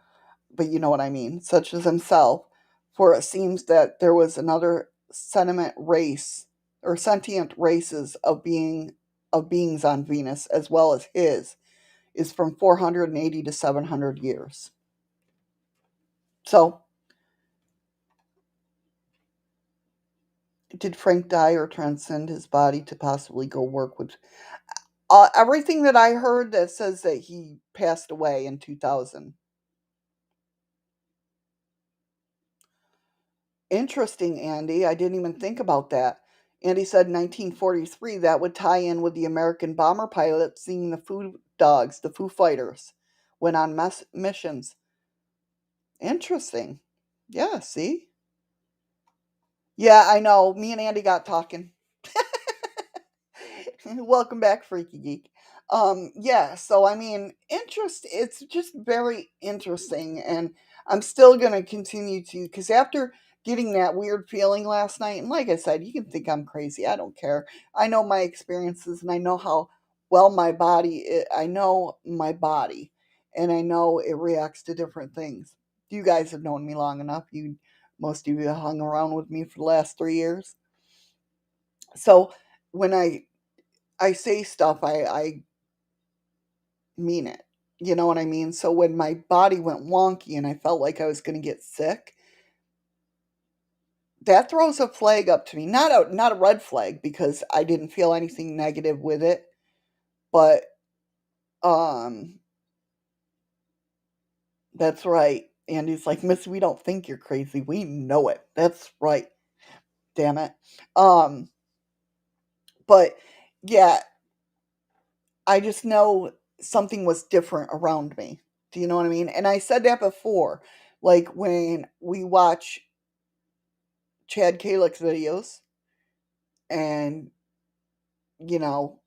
but you know what I mean, such as himself, for it seems that there was another sentient races of beings on Venus as well as his, is from 480 to 700 years. So, did Frank die or transcend his body to possibly go work with everything that I heard that says that he passed away in 2000. Interesting, Andy. I didn't even think about that. Andy said 1943. That would tie in with the American bomber pilots seeing the Foo Dogs, the Foo Fighters, went on missions. Interesting. Yeah, see? Yeah, I know. Me and Andy got talking. Welcome back, Freaky Geek. Yeah, so I mean, it's just very interesting, and I'm still gonna continue to, because after getting that weird feeling last night, and like I said, you can think I'm crazy, I don't care. I know my experiences, and I know how well I know my body, and I know it reacts to different things. You guys have known me long enough. Most of you hung around with me for the last 3 years. So when I say stuff, I mean it. You know what I mean? So when my body went wonky and I felt like I was going to get sick, that throws a flag up to me. Not a red flag because I didn't feel anything negative with it, but um that's right. And he's like, "Miss, we don't think you're crazy. We know it." That's right. Damn it. Um but yeah, I just know something was different around me. Do you know what I mean? And I said that before. Like when we watch Chad Kalick's videos and, you know,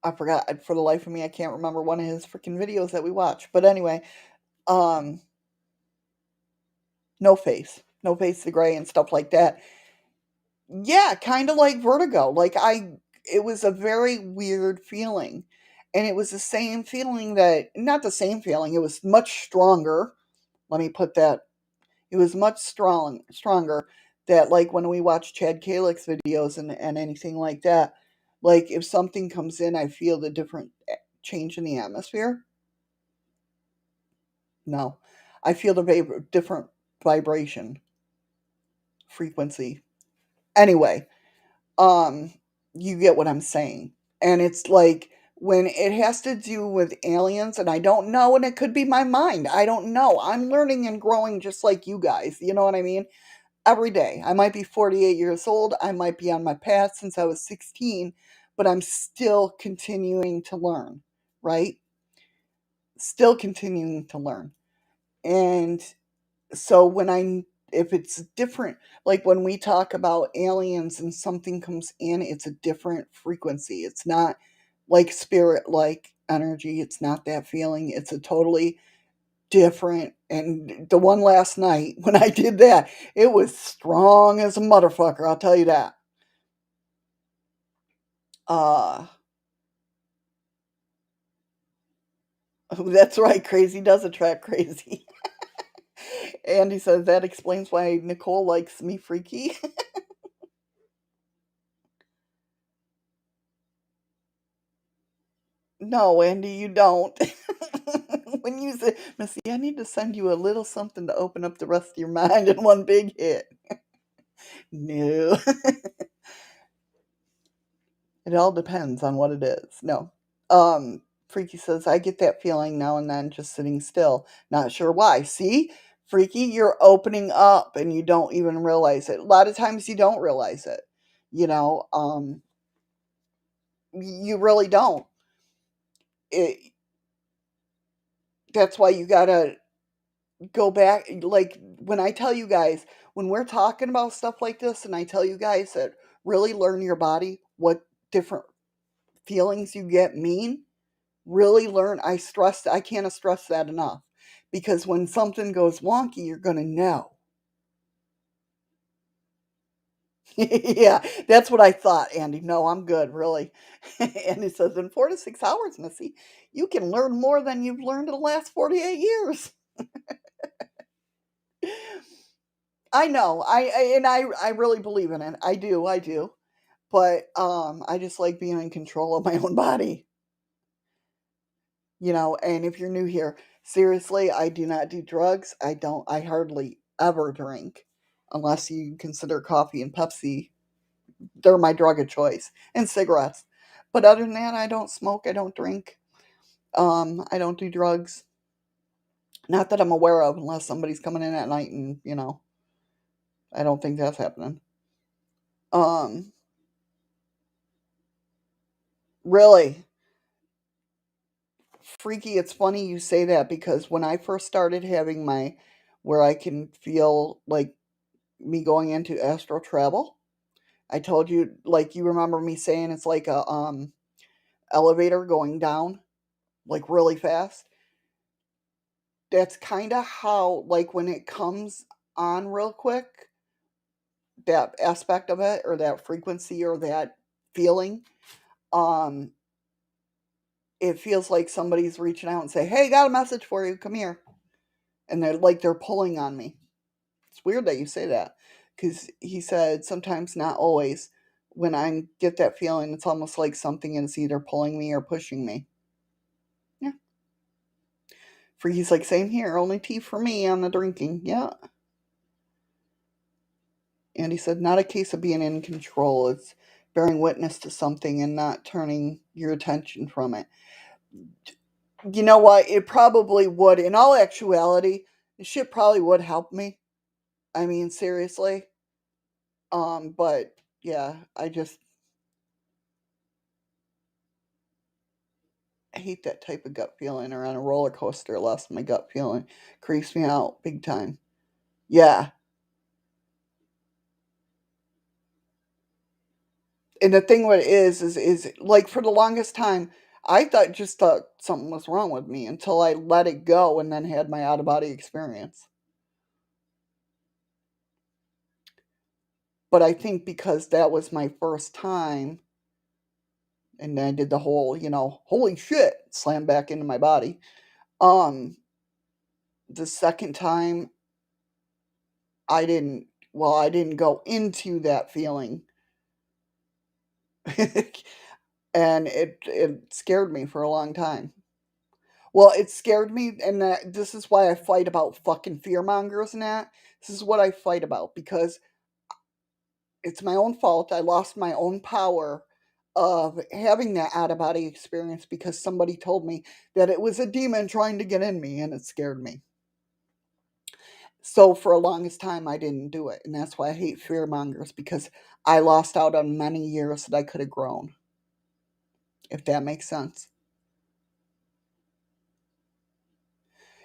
I forgot for the life of me, I can't remember one of his freaking videos that we watch. But anyway, um, No Face the Gray and stuff like that. Yeah, kind of like Vertigo. It was a very weird feeling. And it was the same feeling not the same feeling, it was much stronger. Let me put that. It was much stronger that, like, when we watch Chad Kalick's videos and anything like that, like, if something comes in, I feel the different change in the atmosphere. No, I feel the different vibration frequency. Anyway, um, you get what I'm saying, and it's like when it has to do with aliens, and I don't know, and it could be my mind. I don't know. I'm learning and growing just like you guys. You know what I mean? Every day. I might be 48 years old. I might be on my path since I was 16, but I'm still continuing to learn, right? Still continuing to learn. And so if it's different, like when we talk about aliens and something comes in, it's a different frequency. It's not like spirit, like energy. It's not that feeling. It's a totally different. And the one last night when I did that, it was strong as a motherfucker. I'll tell you that. Uh, that's right. Crazy does attract crazy. Andy says that explains why Nicole likes me freaky. No, Andy, you don't. When you say, Missy, I need to send you a little something to open up the rest of your mind in one big hit. No. It all depends on what it is. No. Freaky says, I get that feeling now and then just sitting still. Not sure why. See? Freaky, you're opening up and you don't even realize it. A lot of times you don't realize it. You know, you really don't. It, that's why you gotta go back. Like when I tell you guys, when we're talking about stuff like this, and I tell you guys that really learn your body, what different feelings you get mean, really learn. I can't stress that enough, because when something goes wonky, you're gonna know. Yeah, that's what I thought, Andy. No, I'm good, really. Andy says, in 4 to 6 hours, Missy, you can learn more than you've learned in the last 48 years. I know. I really believe in it. I do. But I just like being in control of my own body, and if you're new here, seriously, I do not do drugs. I hardly ever drink unless you consider coffee and Pepsi. They're my drug of choice, and cigarettes. But other than that, I don't smoke, I don't drink. I don't do drugs. Not that I'm aware of, unless somebody's coming in at night and, I don't think that's happening. Um really, freaky, it's funny you say that, because when I first started having where I can feel like me going into astral travel, I told you, like, you remember me saying it's like a elevator going down, like, really fast. That's kind of how, like, when it comes on real quick, that aspect of it, or that frequency, or that feeling, um it feels like somebody's reaching out and say, hey, got a message for you, come here. And they're pulling on me. It's weird that you say that, because he said sometimes, not always, when I get that feeling, it's almost like something is either pulling me or pushing me. Yeah. Freaky's like, same here, only tea for me on the drinking. Yeah. And he said, not a case of being in control. It's bearing witness to something and not turning your attention from it. You know what? It probably would. In all actuality, this shit probably would help me. I mean, seriously. But yeah, I hate that type of gut feeling, or on a roller coaster, less my gut feeling creeps me out big time. Yeah. And the thing what it is like, for the longest time, I thought something was wrong with me until I let it go and then had my out of body experience. But I think because that was my first time, and then I did the whole, holy shit, slam back into my body. Um, the second time, I didn't go into that feeling. And it scared me for a long time. Well, it scared me, and this is why I fight about fucking fear mongers and that. This is what I fight about, because it's my own fault. I lost my own power of having that out of body experience because somebody told me that it was a demon trying to get in me and it scared me. So for a longest time, I didn't do it. And that's why I hate fear mongers, because I lost out on many years that I could have grown, if that makes sense.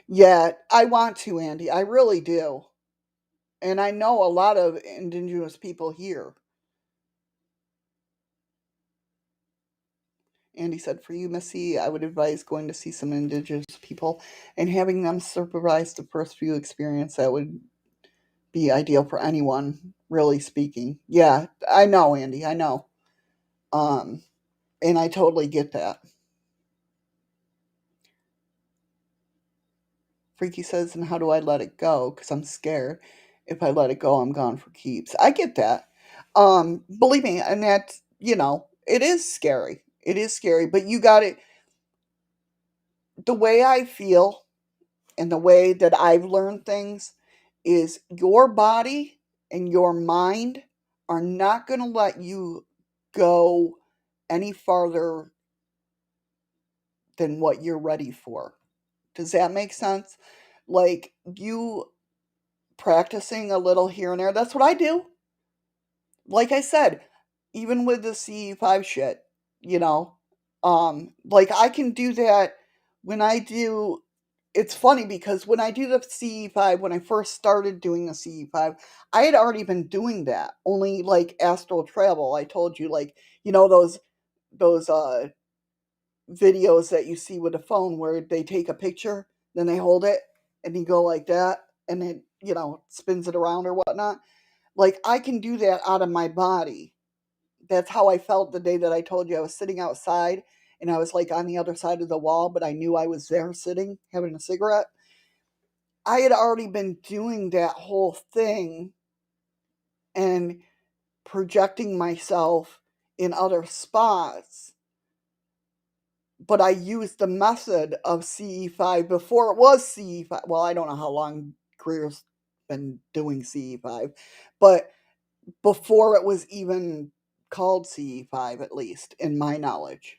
Yeah, I want to, Andy. I really do. And I know a lot of indigenous people here. Andy said, for you, Missy, I would advise going to see some indigenous people and having them supervise the first few experience. That would be ideal for anyone, really speaking. Yeah, I know, Andy. I know. Um, and I totally get that. Freaky says, and how do I let it go? Because I'm scared. If I let it go, I'm gone for keeps. I get that. Believe me, and that's, it is scary. It is scary, but you got it. The way I feel and the way that I've learned things is your body and your mind are not going to let you go any farther than what you're ready for. Does that make sense? Like, you practicing a little here and there, that's what I do. Like I said, even with the CE5 shit, you know, like I can do that when I do. It's funny because when I do the CE5, when I first started doing the CE5, I had already been doing that. Only like astral travel. I told you, like, those videos that you see with a phone where they take a picture, then they hold it and you go like that, and it, spins it around or whatnot. Like, I can do that out of my body. That's how I felt the day that I told you I was sitting outside and I was like on the other side of the wall, but I knew I was there sitting having a cigarette. I had already been doing that whole thing and projecting myself in other spots, but I used the method of CE5 before it was CE5. Well, I don't know how long Greer's been doing CE5, but before it was even called CE5, at least in my knowledge.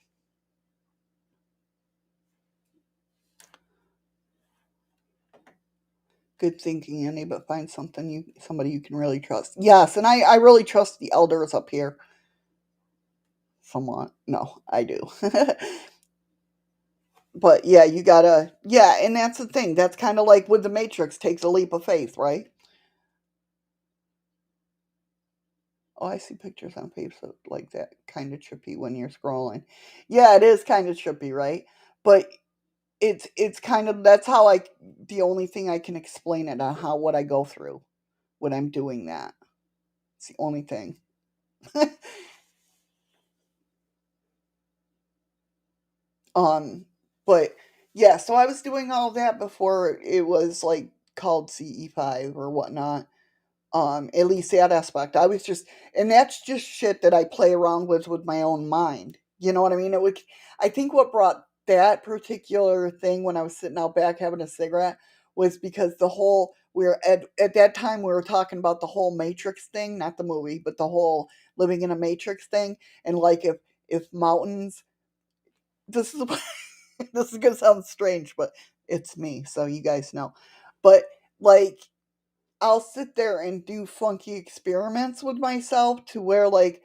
Good thinking, Annie, but find somebody you can really trust. Yes, and I really trust the elders up here. Somewhat. No, I do. But yeah, you gotta, yeah, and that's the thing. That's kind of like with the Matrix, takes a leap of faith, right? Oh, I see pictures on Facebook like that. Kind of trippy when you're scrolling. Yeah, it is kind of trippy, right? But it's kind of, that's how the only thing I can explain it on how what I go through when I'm doing that. It's the only thing. Um, but yeah, so I was doing all that before it was like called CE5 or whatnot. At least that aspect. I was just, and that's just shit that I play around with my own mind. You know what I mean? I think what brought that particular thing when I was sitting out back having a cigarette was because we were at that time we were talking about the whole Matrix thing, not the movie, but the whole living in a Matrix thing. And like if mountains, this is this is gonna sound strange, but it's me, so you guys know. But like, I'll sit there and do funky experiments with myself to where like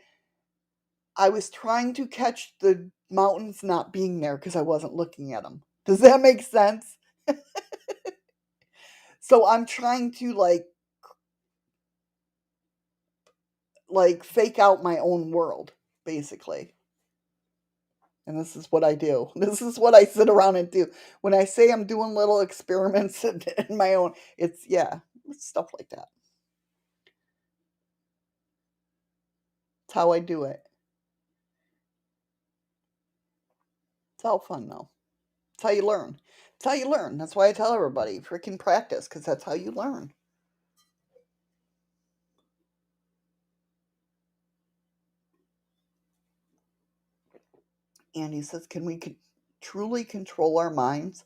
I was trying to catch the mountains not being there because I wasn't looking at them. Does that make sense? So I'm trying to like fake out my own world, basically. And this is what I do. This is what I sit around and do. When I say I'm doing little experiments in my own, it's stuff like that. It's how I do it. It's all fun though. It's how you learn. It's how you learn. That's why I tell everybody, freaking practice, because that's how you learn. And he says, can we truly control our minds?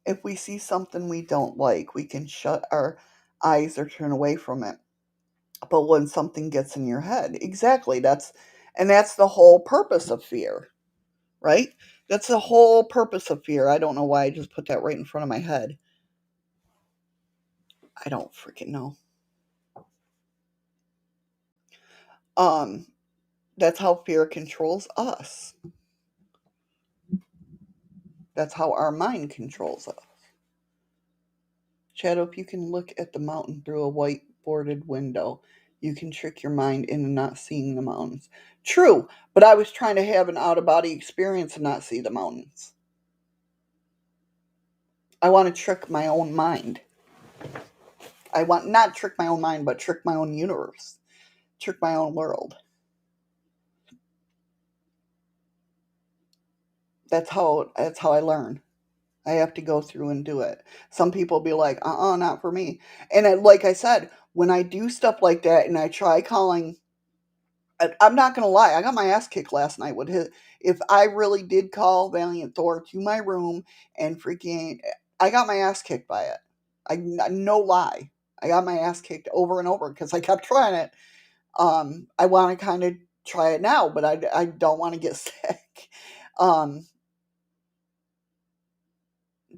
If we see something we don't like, we can shut our eyes or turn away from it. But when something gets in your head, exactly, And that's the whole purpose of fear, right? That's the whole purpose of fear. I don't know why I just put that right in front of my head. I don't freaking know. That's how fear controls us. That's how our mind controls us. Shadow, if you can look at the mountain through a white boarded window, you can trick your mind into not seeing the mountains. True, but I was trying to have an out of body experience and not see the mountains. I want to trick my own mind. I want not trick my own mind, but trick my own universe, trick my own world. That's how I learn. I have to go through and do it. Some people be like, not for me. And like I said, when I do stuff like that and I try calling, I'm not going to lie, I got my ass kicked last night with his. If I really did call Valiant Thor to my room and freaking, I got my ass kicked by it. No lie. I got my ass kicked over and over because I kept trying it. I want to kind of try it now, but I don't want to get sick.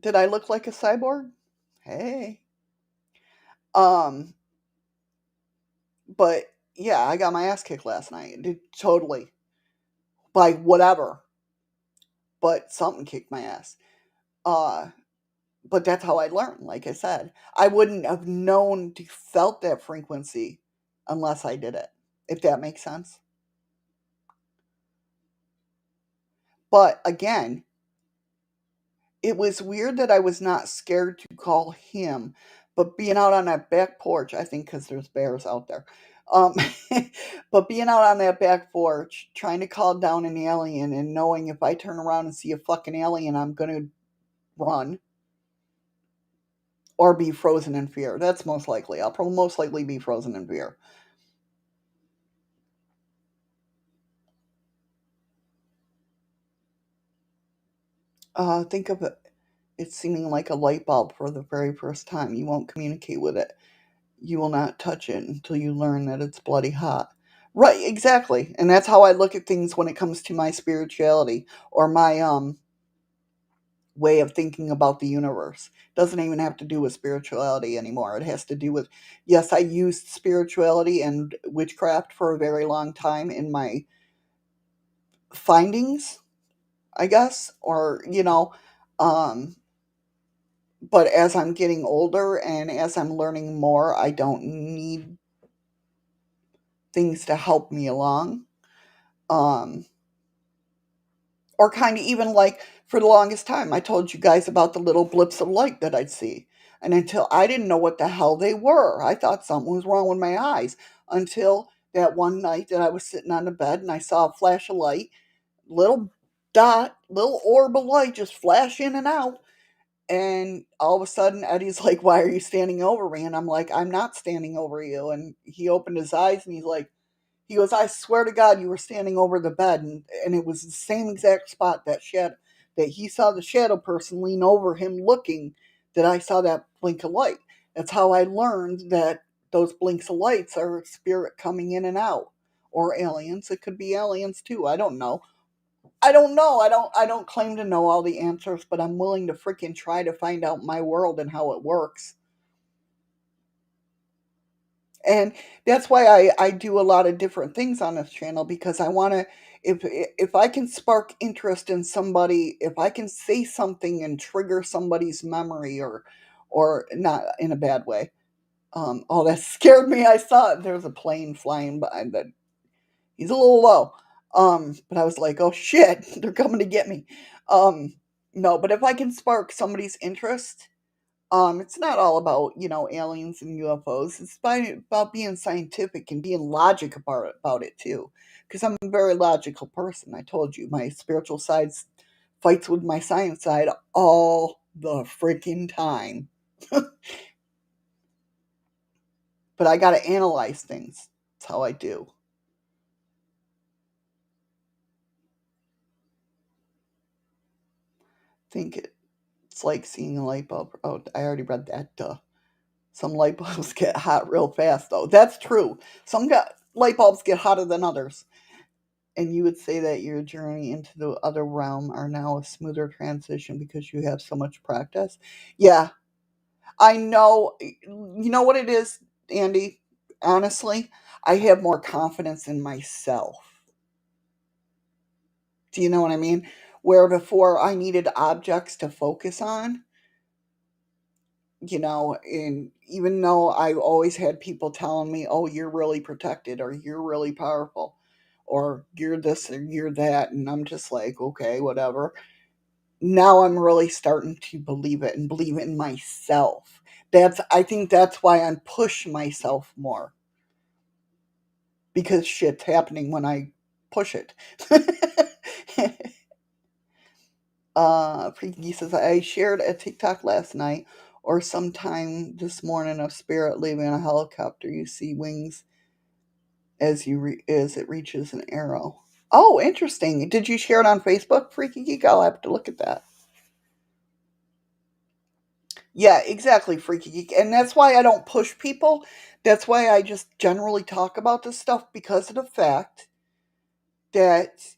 Did I look like a cyborg? Hey. Um, but yeah, I got my ass kicked last night. Totally. By whatever. But something kicked my ass. Uh, but that's how I learned, like I said. I wouldn't have known to felt that frequency unless I did it. If that makes sense. But again, it was weird that I was not scared to call him, but being out on that back porch, I think because there's bears out there. Um, but being out on that back porch, trying to call down an alien and knowing if I turn around and see a fucking alien, I'm going to run or be frozen in fear. That's most likely. I'll probably most likely be frozen in fear. Think of it. It's seeming like a light bulb for the very first time. You won't communicate with it. You will not touch it until you learn that it's bloody hot. Right, exactly. And that's how I look at things when it comes to my spirituality or my way of thinking about the universe. It doesn't even have to do with spirituality anymore. It has to do with, yes, I used spirituality and witchcraft for a very long time in my findings, I guess, or um but as I'm getting older and as I'm learning more, I don't need things to help me along. Um, or kind of even like for the longest time, I told you guys about the little blips of light that I'd see. And until I didn't know what the hell they were, I thought something was wrong with my eyes. Until that one night that I was sitting on the bed and I saw a flash of light, little dot, little orb of light just flash in and out. And all of a sudden, Eddie's like, "Why are you standing over me?" And I'm like, "I'm not standing over you." And he opened his eyes and he goes, "I swear to God, you were standing over the bed." And it was the same exact spot that he saw the shadow person lean over him looking, that I saw that blink of light. That's how I learned that those blinks of lights are spirit coming in and out. Or aliens. It could be aliens too. I don't know. I don't know. I don't claim to know all the answers, but I'm willing to freaking try to find out my world and how it works. And that's why I do a lot of different things on this channel, because I want to, if I can spark interest in somebody, if I can say something and trigger somebody's memory, or not in a bad way. Oh, that scared me. I saw it. There's a plane flying by that. He's a little low. But I was like, oh shit, they're coming to get me. Um, no, but if I can spark somebody's interest, it's not all about, aliens and UFOs. It's about being scientific and being logic about it too. Because I'm a very logical person. I told you, my spiritual side fights with my science side all the freaking time. But I got to analyze things. That's how I do. Think it's like seeing a light bulb. Oh, I already read that. Duh. Some light bulbs get hot real fast, though. That's true. Light bulbs get hotter than others. And you would say that your journey into the other realm are now a smoother transition because you have so much practice. Yeah, I know. You know what it is, Andy? Honestly, I have more confidence in myself. Do you know what I mean? Where before I needed objects to focus on, and even though I always had people telling me, oh, you're really protected, or you're really powerful, or you're this, or you're that, and I'm just like, okay, whatever. Now I'm really starting to believe it and believe in myself. I think that's why I push myself more, because shit's happening when I push it. Freaky says, I shared a TikTok last night or sometime this morning of spirit leaving a helicopter. You see wings as it reaches an arrow. Oh, interesting. Did you share it on Facebook, Freaky Geek? I'll have to look at that. Yeah, exactly, Freaky Geek. And that's why I don't push people. That's why I just generally talk about this stuff, because of the fact that,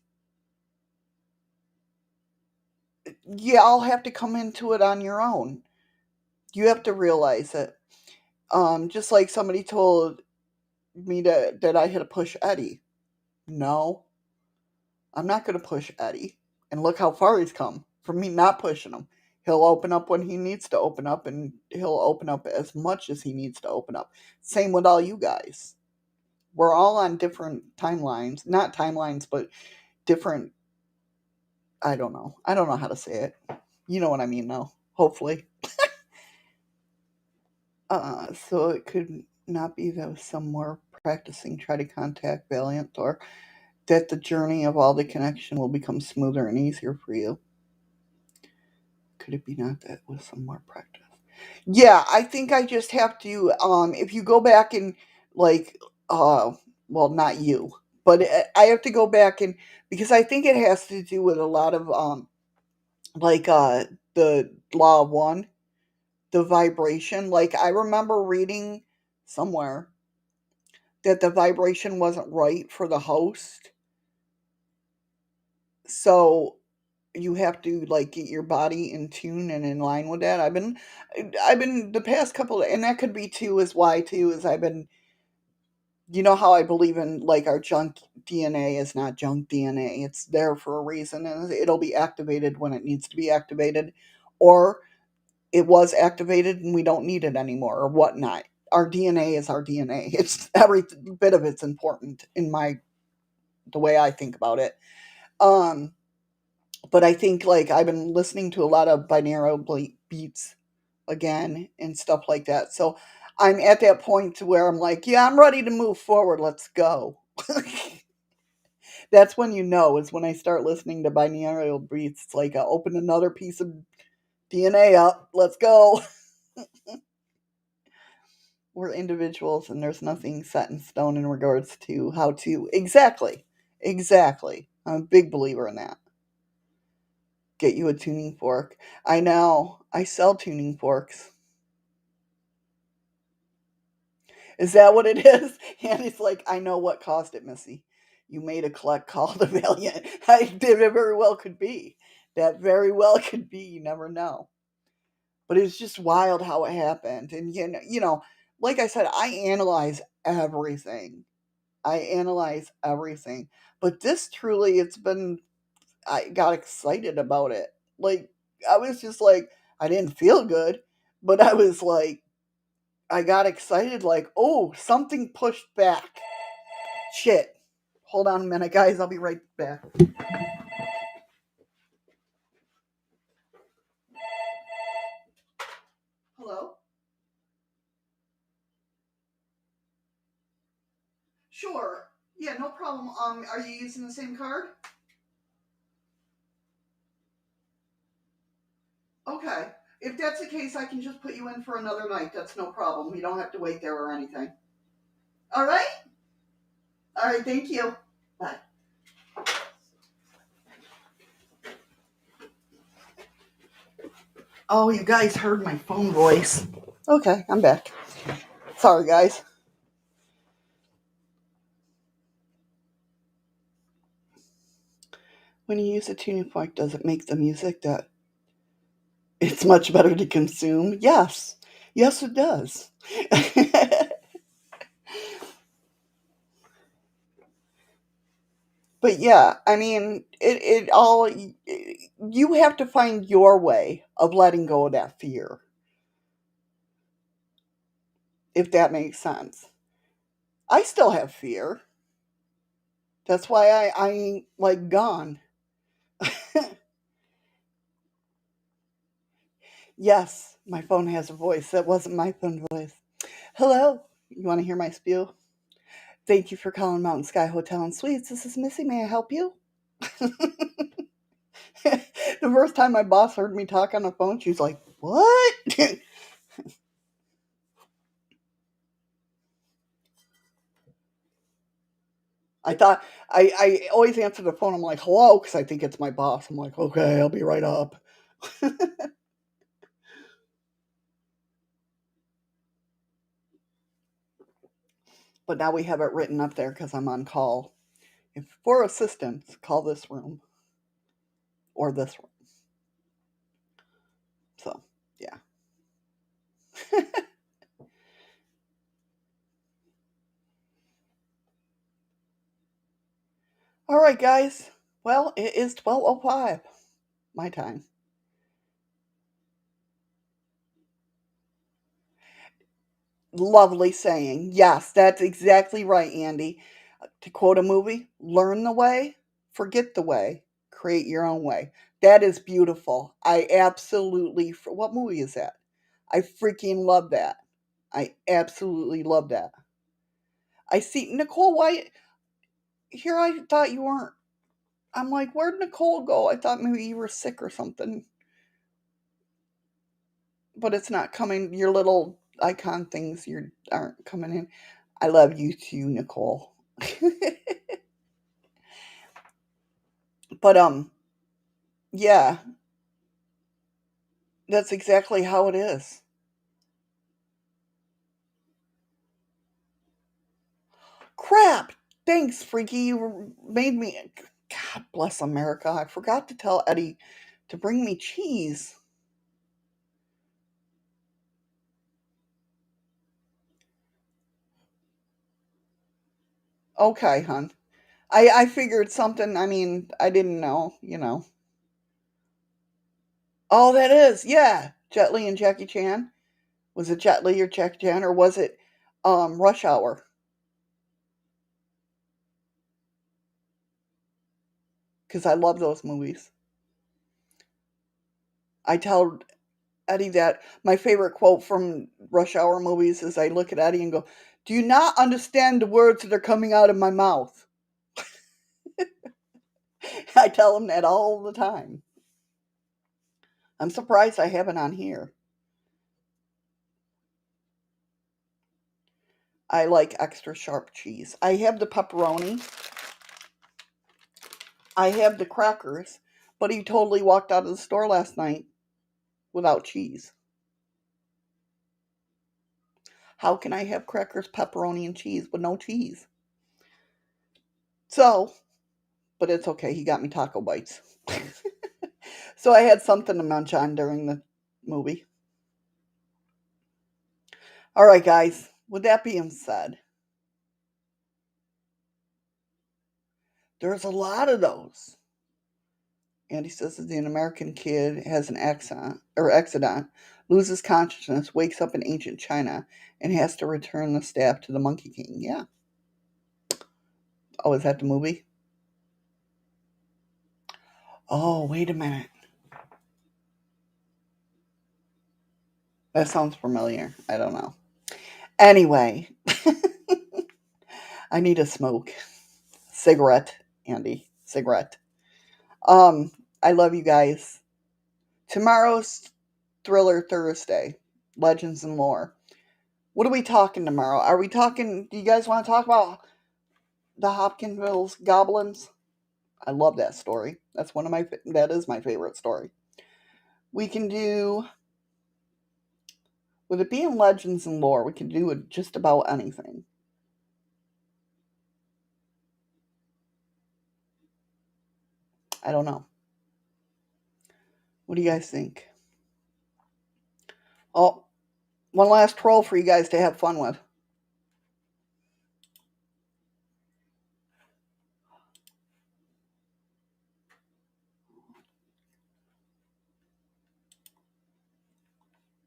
yeah, I'll have to come into it on your own. You have to realize it. Just like somebody told me that I had to push Eddie. No, I'm not going to push Eddie. And look how far he's come from me not pushing him. He'll open up when he needs to open up, and he'll open up as much as he needs to open up. Same with all you guys. We're all on different timelines. Not timelines, but different. I don't know. I don't know how to say it. You know what I mean, though. Hopefully. So it could not be that some more practicing try to contact Valiant Thor, that the journey of all the connection will become smoother and easier for you. Could it be not that with some more practice? Yeah, I think I just have to, if you go back and, like, well, not you, but I have to go back and, because I think it has to do with a lot of, like, the law of one, the vibration. Like, I remember reading somewhere that the vibration wasn't right for the host. So you have to, like, get your body in tune and in line with that. I've been the past couple, and that could be too, is why too, is I've been, you know how I believe in, like, our junk DNA is not junk DNA. It's there for a reason, and it'll be activated when it needs to be activated, or it was activated and we don't need it anymore, or whatnot. Our DNA is our DNA. It's every bit of it's important in the way I think about it. Um, but I think, like, I've been listening to a lot of binaural beats again and stuff like that. So I'm at that point to where I'm like, yeah, I'm ready to move forward. Let's go. That's when, is when I start listening to binaural beats. It's like I open another piece of DNA up. Let's go. We're individuals, and there's nothing set in stone in regards to how to. Exactly. I'm a big believer in that. Get you a tuning fork. I know. I sell tuning forks. Is that what it is? And it's like, I know what caused it, Missy. You made a collect call to Valiant. I did. It very well could be. That very well could be. You never know. But it's just wild how it happened. And, like I said, I analyze everything. But this truly, I got excited about it. Like, I was just like, I didn't feel good, but I was like, I got excited, like, oh, something pushed back. Shit. Hold on a minute, guys. I'll be right back. Hello? Sure. Yeah, no problem. Are you using the same card? Okay. If that's the case, I can just put you in for another night. That's no problem. You don't have to wait there or anything. All right? All right, thank you. Bye. Oh, you guys heard my phone voice. Okay, I'm back. Sorry, guys. When you use a tuning fork, does it make the music that it's much better to consume? Yes. Yes, it does. But yeah, I mean, it all, you have to find your way of letting go of that fear, if that makes sense. I still have fear. That's why I ain't like gone. Yes, my phone has a voice. That wasn't my phone voice. Hello. You want to hear my spiel? Thank you for calling Mountain Sky Hotel and Suites. This is Missy. May I help you? The first time my boss heard me talk on the phone, she's like, "What?" I thought I always answer the phone. I'm like, "Hello," because I think it's my boss. I'm like, "Okay, I'll be right up." But now we have it written up there because I'm on call. If for assistance, call this room or this room. So yeah. All right, guys. Well, it is 12:05 my time. Lovely saying. Yes, that's exactly right, Andy. To quote a movie, learn the way, forget the way, create your own way. That is beautiful. I absolutely, what movie is that? I freaking love that. I absolutely love that. I see Nicole White here. I thought you weren't. I'm like, where'd Nicole go? I thought maybe you were sick or something, but it's not coming. Your little icon things you aren't coming in. I love you too, Nicole. But yeah, that's exactly how it is. Crap! Thanks, Freaky. You made me. God bless America. I forgot to tell Eddie to bring me cheese. Okay, hon. I figured something. I mean, I didn't know. Oh, that is. Yeah. Jet Li and Jackie Chan. Was it Jet Li or Jackie Chan, or was it Rush Hour? Because I love those movies. I tell Eddie that my favorite quote from Rush Hour movies is I look at Eddie and go, "Do you not understand the words that are coming out of my mouth?" I tell him that all the time. I'm surprised I haven't on here. I like extra sharp cheese. I have the pepperoni. I have the crackers, but he totally walked out of the store last night without cheese. How can I have crackers, pepperoni, and cheese with no cheese? So, but it's okay. He got me taco bites. So I had something to munch on during the movie. All right, guys. With that being said, there's a lot of those. Andy says that the American kid has an accident, loses consciousness, wakes up in ancient China, and has to return the staff to the Monkey King. Yeah. Oh, is that the movie? Oh, wait a minute. That sounds familiar. I don't know. Anyway, I need a smoke. Cigarette, Andy. Cigarette. Um, I love you guys. Tomorrow's Thriller Thursday. Legends and lore. What are we talking tomorrow? Are we talking? Do you guys want to talk about the Hopkinsville's goblins? I love that story. That's one of my. That is my favorite story. We can do. With it being legends and lore, we can do with just about anything. I don't know. What do you guys think? Oh, one last troll for you guys to have fun with.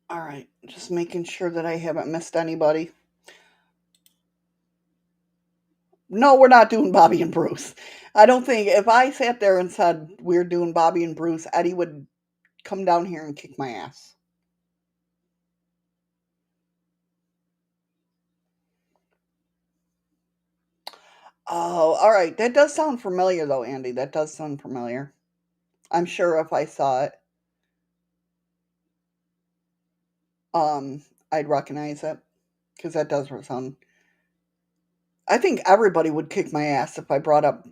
All right, just making sure that I haven't missed anybody. No, we're not doing Bobby and Bruce. I don't think if I sat there and said we're doing Bobby and Bruce, Eddie would come down here and kick my ass. Oh, all right. That does sound familiar, though, Andy. That does sound familiar. I'm sure if I saw it, I'd recognize it because that does sound. I think everybody would kick my ass if I brought up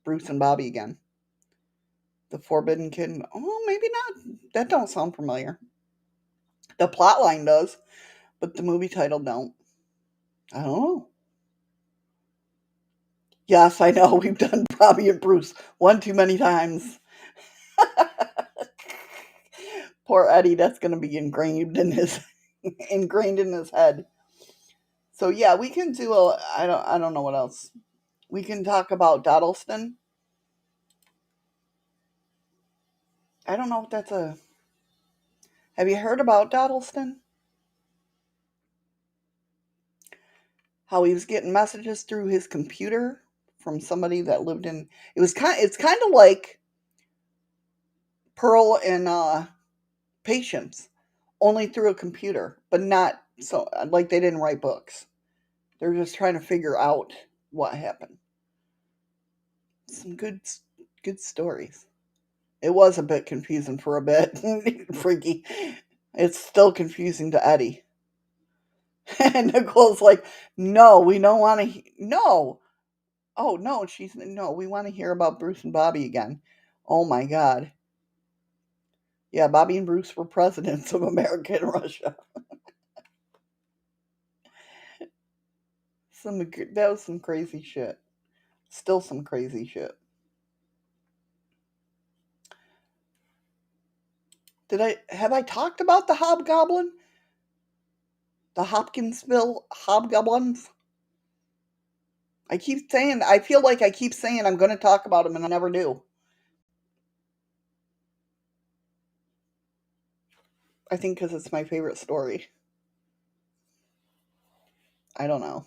Bruce and Bobby again. The Forbidden Kid. Oh, maybe not. That don't sound familiar. The plot line does, but the movie title don't. I don't know. Yes, I know. We've done Bobby and Bruce one too many times. Poor Eddie, that's going to be ingrained in his head. So yeah, we can do I don't know what else. We can talk about Dottleston. I don't know if that's a. Have you heard about Dottleston? How he was getting messages through his computer from somebody that lived in. It's kind of like Pearl and Patience, only through a computer, but not so like they didn't write books. They're just trying to figure out what happened. Some good stories. It was a bit confusing for a bit. Freaky. It's still confusing to Eddie. And Nicole's like, no, we don't want to. No. Oh, no. No, we want to hear about Bruce and Bobby again. Oh, my God. Yeah, Bobby and Bruce were presidents of America and Russia. That was some crazy shit. Still some crazy shit. Have I talked about the Hobgoblin? The Hopkinsville Hobgoblins? I feel like I keep saying I'm going to talk about them and I never do. I think because it's my favorite story. I don't know.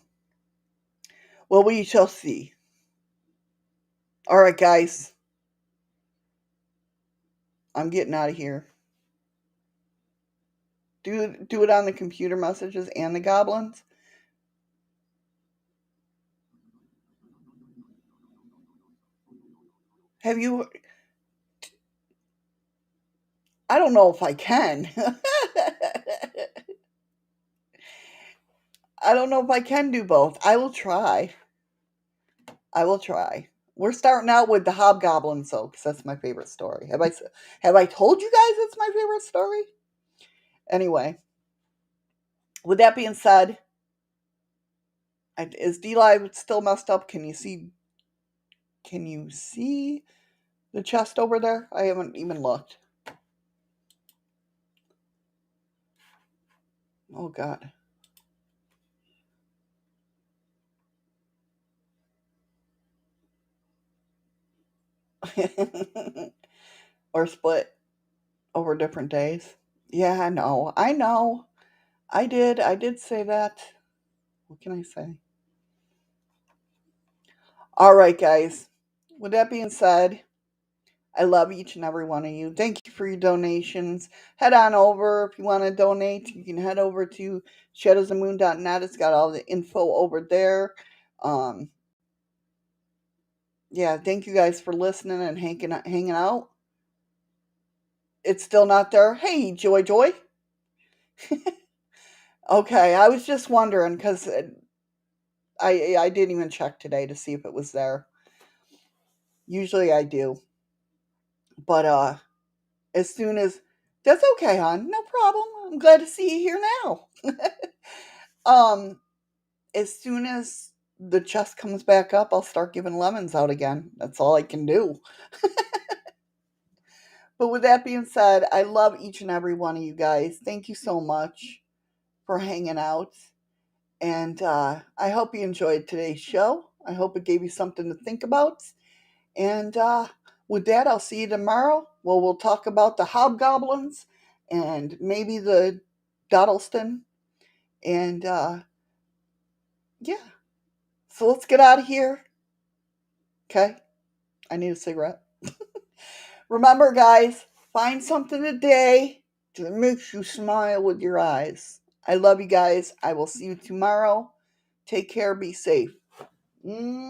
Well, we shall see. All right, guys. I'm getting out of here. Do it on the computer messages and the goblins. Have you? I don't know if I can. I don't know if I can do both. I will try. We're starting out with the Hobgoblins, though, because that's my favorite story. Have I told you guys it's my favorite story? Anyway, with that being said, is D-Live still messed up? Can you see? Can you see the chest over there? I haven't even looked. Oh God. Or split over different days. Yeah, I know. I did say that. What can I say? All right, guys. With that being said, I love each and every one of you. Thank you for your donations. Head on over if you want to donate. You can head over to shadowsandmoon.net. It's got all the info over there. Yeah, thank you guys for listening and hanging out. It's still not there. Hey, Joy. Okay, I was just wondering because I didn't even check today to see if it was there. Usually I do, but as soon as that's okay, hon. No problem. I'm glad to see you here now. um, as soon as the chest comes back up, I'll start giving lemons out again. That's all I can do. But with that being said, I love each and every one of you guys. Thank you so much for hanging out. And I hope you enjoyed today's show. I hope it gave you something to think about. And with that, I'll see you tomorrow. Well, we'll talk about the hobgoblins and maybe the Dottleston. And yeah, so let's get out of here. Okay, I need a cigarette. Remember, guys, find something today that makes you smile with your eyes. I love you guys. I will see you tomorrow. Take care. Be safe.